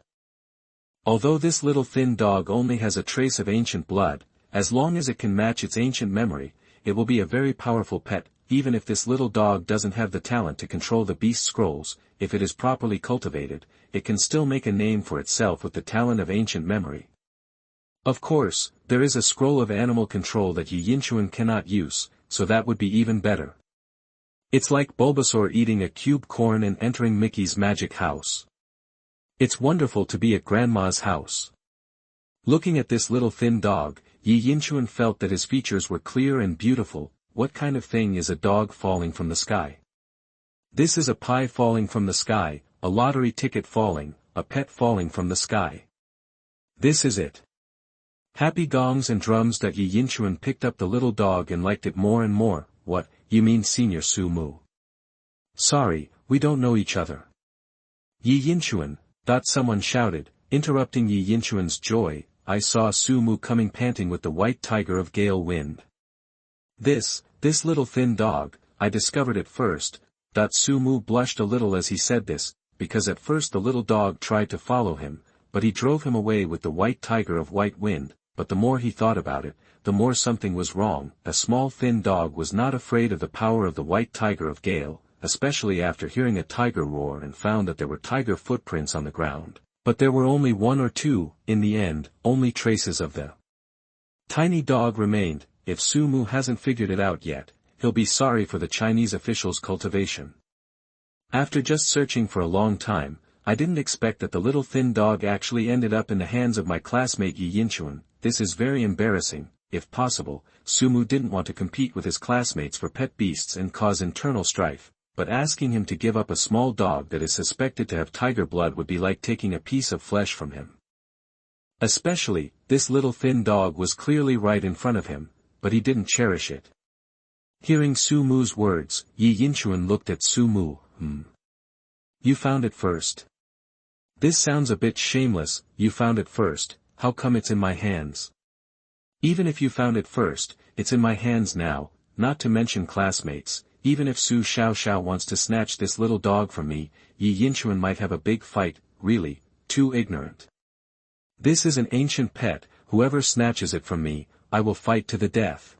Although this little thin dog only has a trace of ancient blood, as long as it can match its ancient memory, it will be a very powerful pet. Even if this little dog doesn't have the talent to control the beast scrolls, if it is properly cultivated, it can still make a name for itself with the talent of ancient memory. Of course, there is a scroll of animal control that Yi Yinchuan cannot use, so that would be even better. It's like Bulbasaur eating a cube corn and entering Mickey's magic house. It's wonderful to be at Grandma's house. Looking at this little thin dog, Yi Yinchuan felt that his features were clear and beautiful. What kind of thing is a dog falling from the sky? This is a pie falling from the sky, a lottery ticket falling, a pet falling from the sky. This is it. Happy gongs and drums that Yi Yinchuan picked up the little dog and liked it more and more. What, you mean Senior Su Mu? Sorry, we don't know each other. Yi Yinchuan, someone shouted, interrupting Yi Yinchuan's joy. I saw Su Mu coming panting with the white tiger of gale wind. This little thin dog, I discovered it first. Su Mu blushed a little as he said this, because at first the little dog tried to follow him, but he drove him away with the white tiger of white wind. But the more he thought about it, the more something was wrong. A small thin dog was not afraid of the power of the white tiger of gale, especially after hearing a tiger roar and found that there were tiger footprints on the ground. But there were only one or two, in the end, only traces of the tiny dog remained. If Su Mu hasn't figured it out yet, he'll be sorry for the Chinese officials' cultivation. After just searching for a long time, I didn't expect that the little thin dog actually ended up in the hands of my classmate Yi Yinchuan. This is very embarrassing. If possible, Su Mu didn't want to compete with his classmates for pet beasts and cause internal strife, but asking him to give up a small dog that is suspected to have tiger blood would be like taking a piece of flesh from him. Especially, this little thin dog was clearly right in front of him, but he didn't cherish it. Hearing Su Mu's words, Yi Yinchuan looked at Su Mu. You found it first. This sounds a bit shameless. You found it first. How come it's in my hands? Even if you found it first, it's in my hands now, not to mention classmates. Even if Su Xiaoxiao wants to snatch this little dog from me, Yi Yinchuan might have a big fight. Really, too ignorant. This is an ancient pet. Whoever snatches it from me, I will fight to the death.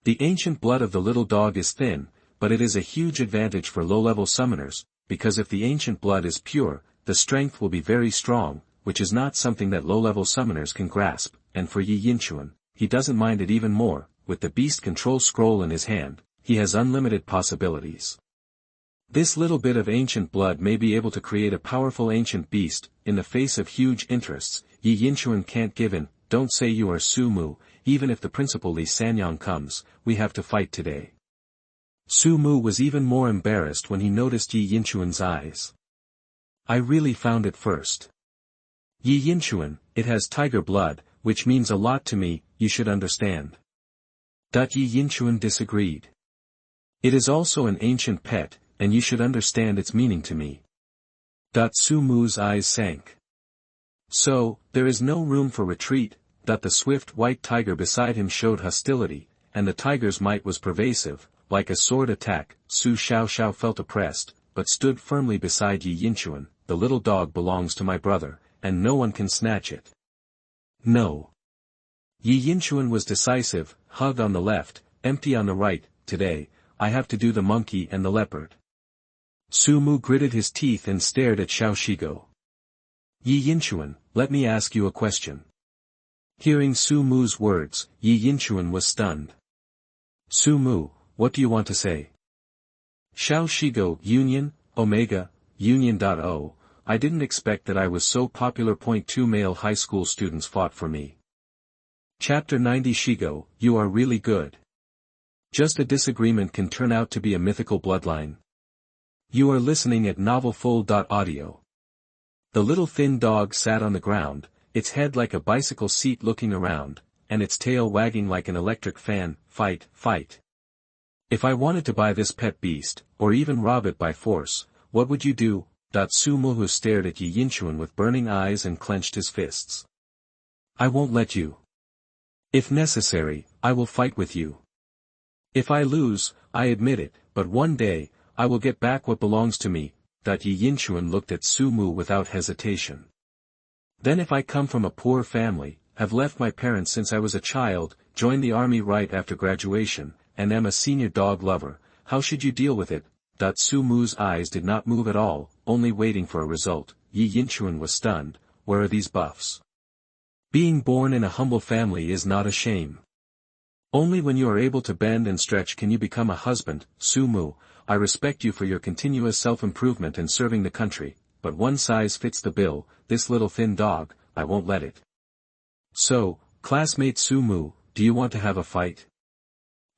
The ancient blood of the little dog is thin, but it is a huge advantage for low-level summoners, because if the ancient blood is pure, the strength will be very strong, which is not something that low-level summoners can grasp, and for Yi Yinchuan, he doesn't mind it even more. With the beast control scroll in his hand, he has unlimited possibilities. This little bit of ancient blood may be able to create a powerful ancient beast. In the face of huge interests, Yi Yinchuan can't give in. Don't say you are Su Mu. Even if the principal Li Sanyang comes, we have to fight today. Su Mu was even more embarrassed when he noticed Yi Yinchuan's eyes. I really found it first. Yi Yinchuan, it has tiger blood, which means a lot to me, you should understand. Yi Yinchuan disagreed. It is also an ancient pet, and you should understand its meaning to me. Su Mu's eyes sank. So, there is no room for retreat. The swift white tiger beside him showed hostility, and the tiger's might was pervasive, like a sword attack. Su Xiaoxiao felt oppressed, but stood firmly beside Yi Yinchuan. The little dog belongs to my brother, and no one can snatch it. No. Yi Yinchuan was decisive, hug on the left, empty on the right. Today, I have to do the monkey and the leopard. Su Mu gritted his teeth and stared at Xigou. Yi Yinchuan, let me ask you a question. Hearing Su Mu's words, Yi Yinchuan was stunned. Su Mu, what do you want to say? Xigou, Union, Omega, Union.O. I didn't expect that I was so popular. 2 male high school students fought for me. Chapter 90 Xigou, you are really good. Just a disagreement can turn out to be a mythical bloodline. You are listening at novelfull.audio. The little thin dog sat on the ground, its head like a bicycle seat looking around, and its tail wagging like an electric fan. Fight, fight. If I wanted to buy this pet beast, or even rob it by force, what would you do? Su Mu stared at Yi Yinchuan with burning eyes and clenched his fists. I won't let you. If necessary, I will fight with you. If I lose, I admit it, but one day, I will get back what belongs to me. Yi Yinchuan looked at Su Mu without hesitation. Then if I come from a poor family, have left my parents since I was a child, joined the army right after graduation, and am a senior dog lover, how should you deal with it? Su Mu's eyes did not move at all, only waiting for a result. Yi Yinchuan was stunned. Where are these buffs? Being born in a humble family is not a shame. Only when you are able to bend and stretch can you become a husband. Sumu, I respect you for your continuous self-improvement and serving the country, but one size fits the bill, this little thin dog, I won't let it. So, classmate Sumu, do you want to have a fight?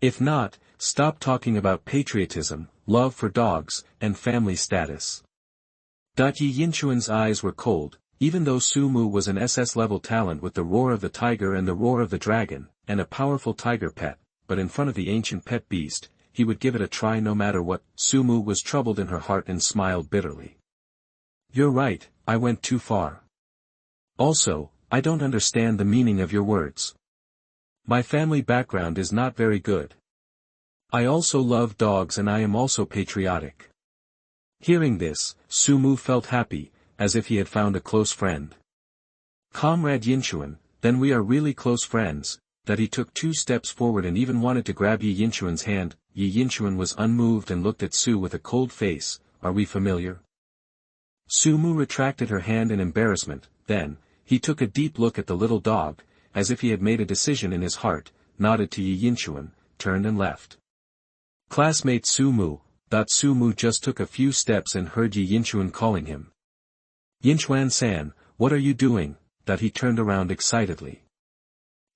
If not, stop talking about patriotism, love for dogs, and family status. Yi Yinchuan's eyes were cold, even though Sumu was an SS-level talent with the roar of the tiger and the roar of the dragon, and a powerful tiger pet, but in front of the ancient pet beast, he would give it a try no matter what. Sumu was troubled in her heart and smiled bitterly. You're right, I went too far. Also, I don't understand the meaning of your words. My family background is not very good. I also love dogs and I am also patriotic. Hearing this, Sumu felt happy, as if he had found a close friend. Comrade Yinchuan, then we are really close friends, that he took 2 steps forward and even wanted to grab Yi Yinchuan's hand. Yi Yinchuan was unmoved and looked at Su with a cold face. Are we familiar? Sumu retracted her hand in embarrassment, then, he took a deep look at the little dog, as if he had made a decision in his heart, nodded to Yi Yinchuan, turned and left. Classmate Sumu. Sumu just took a few steps and heard Yi Yinchuan calling him. Yinchuan-san, what are you doing? That he turned around excitedly.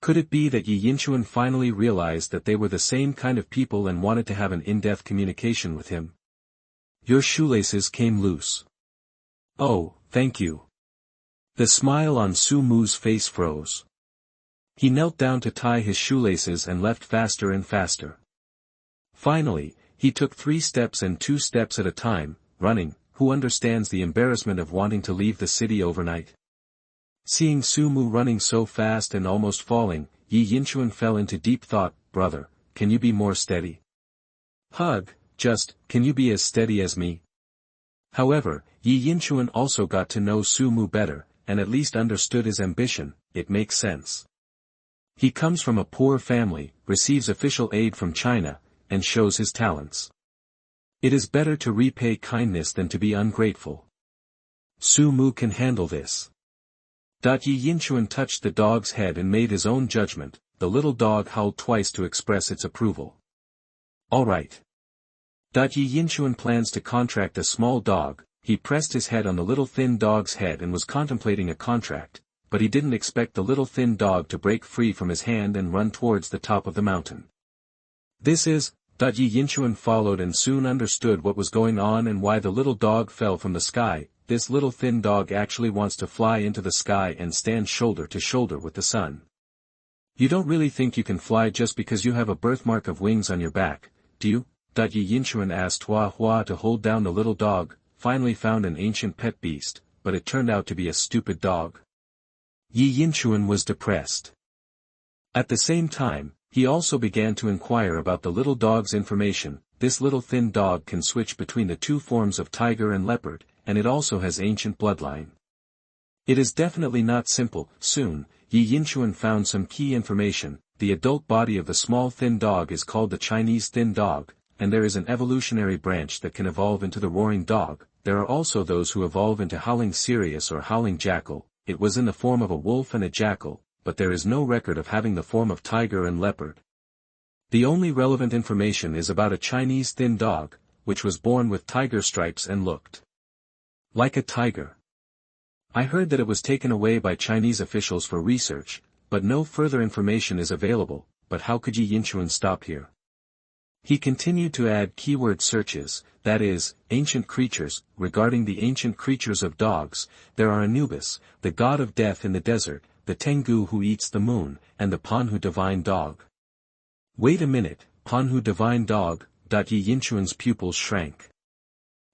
Could it be that Yi Yinchuan finally realized that they were the same kind of people and wanted to have an in-depth communication with him? Your shoelaces came loose. Oh, thank you. The smile on Sumu's face froze. He knelt down to tie his shoelaces and left faster and faster. Finally, he took 3 steps and 2 steps at a time, running. Who understands the embarrassment of wanting to leave the city overnight? Seeing Sumu running so fast and almost falling, Yi Yinchuan fell into deep thought. Brother, can you be more steady? Hug, can you be as steady as me? However, Yi Yinchuan also got to know Sumu better, and at least understood his ambition. It makes sense. He comes from a poor family, receives official aid from China, and shows his talents. It is better to repay kindness than to be ungrateful. Sumu can handle this. Yi Yinchuan touched the dog's head and made his own judgment. The little dog howled twice to express its approval. All right. Yi Yinchuan plans to contract a small dog. He pressed his head on the little thin dog's head and was contemplating a contract, but he didn't expect the little thin dog to break free from his hand and run towards the top of the mountain. This is, Yi Yinchuan followed and soon understood what was going on and why the little dog fell from the sky. This little thin dog actually wants to fly into the sky and stand shoulder to shoulder with the sun. You don't really think you can fly just because you have a birthmark of wings on your back, do you? Yi Yinchuan asked Hua Hua to hold down the little dog. Finally found an ancient pet beast, but it turned out to be a stupid dog. Yi Yinchuan was depressed. At the same time, he also began to inquire about the little dog's information. This little thin dog can switch between the 2 forms of tiger and leopard, and it also has ancient bloodline. It is definitely not simple. Soon, Yi Yinchuan found some key information. The adult body of the small thin dog is called the Chinese thin dog, and there is an evolutionary branch that can evolve into the roaring dog. There are also those who evolve into howling Sirius or howling jackal. It was in the form of a wolf and a jackal, but there is no record of having the form of tiger and leopard. The only relevant information is about a Chinese thin dog, which was born with tiger stripes and looked like a tiger. I heard that it was taken away by Chinese officials for research, but no further information is available. But how could Yi Yinchuan stop here? He continued to add keyword searches, that is, ancient creatures. Regarding the ancient creatures of dogs, there are Anubis, the god of death in the desert, the Tengu who eats the moon, and the Panhu divine dog. Wait a minute, Panhu divine dog. Yi Yinchuan's pupils shrank.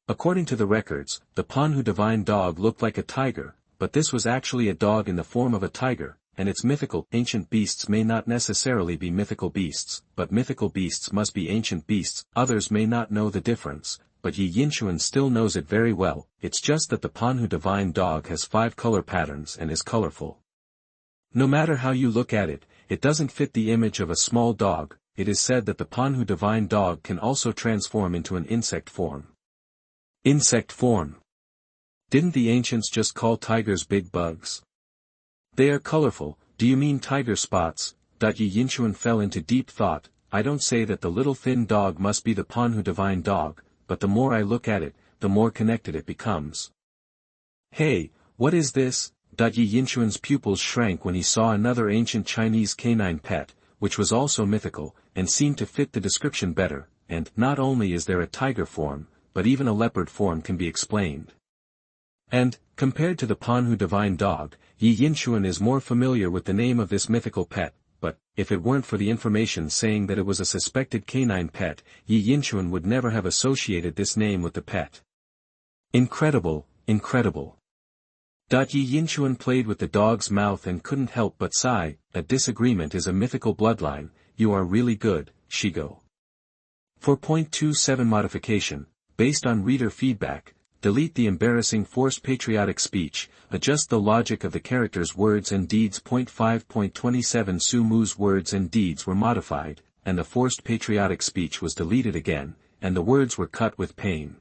According to the records, the Panhu divine dog looked like a tiger, but this was actually a dog in the form of a tiger, and it's mythical. Ancient beasts may not necessarily be mythical beasts, but mythical beasts must be ancient beasts. Others may not know the difference, but Yi Yinchuan still knows it very well. It's just that the Panhu divine dog has 5 color patterns and is colorful. No matter how you look at it, it doesn't fit the image of a small dog. It is said that the Panhu divine dog can also transform into an insect form. Insect form. Didn't the ancients just call tigers big bugs? They are colorful. Do you mean tiger spots? Yi Yinchuan fell into deep thought. I don't say that the little thin dog must be the Panhu divine dog, but the more I look at it, the more connected it becomes. Hey, what is this? Yi Yinchuan's pupils shrank when he saw another ancient Chinese canine pet, which was also mythical, and seemed to fit the description better, and not only is there a tiger form, but even a leopard form can be explained. And, compared to the Panhu divine dog, Yi Yinchuan is more familiar with the name of this mythical pet, but, if it weren't for the information saying that it was a suspected canine pet, Yi Yinchuan would never have associated this name with the pet. Incredible, incredible. Yi Yinchuan played with the dog's mouth and couldn't help but sigh. A disagreement is a mythical bloodline. You are really good, Xigou. 4.27 Modification, based on reader feedback, delete the embarrassing forced patriotic speech, adjust the logic of the character's words and deeds. 5.27 Su Mu's words and deeds were modified, and the forced patriotic speech was deleted again, and the words were cut with pain.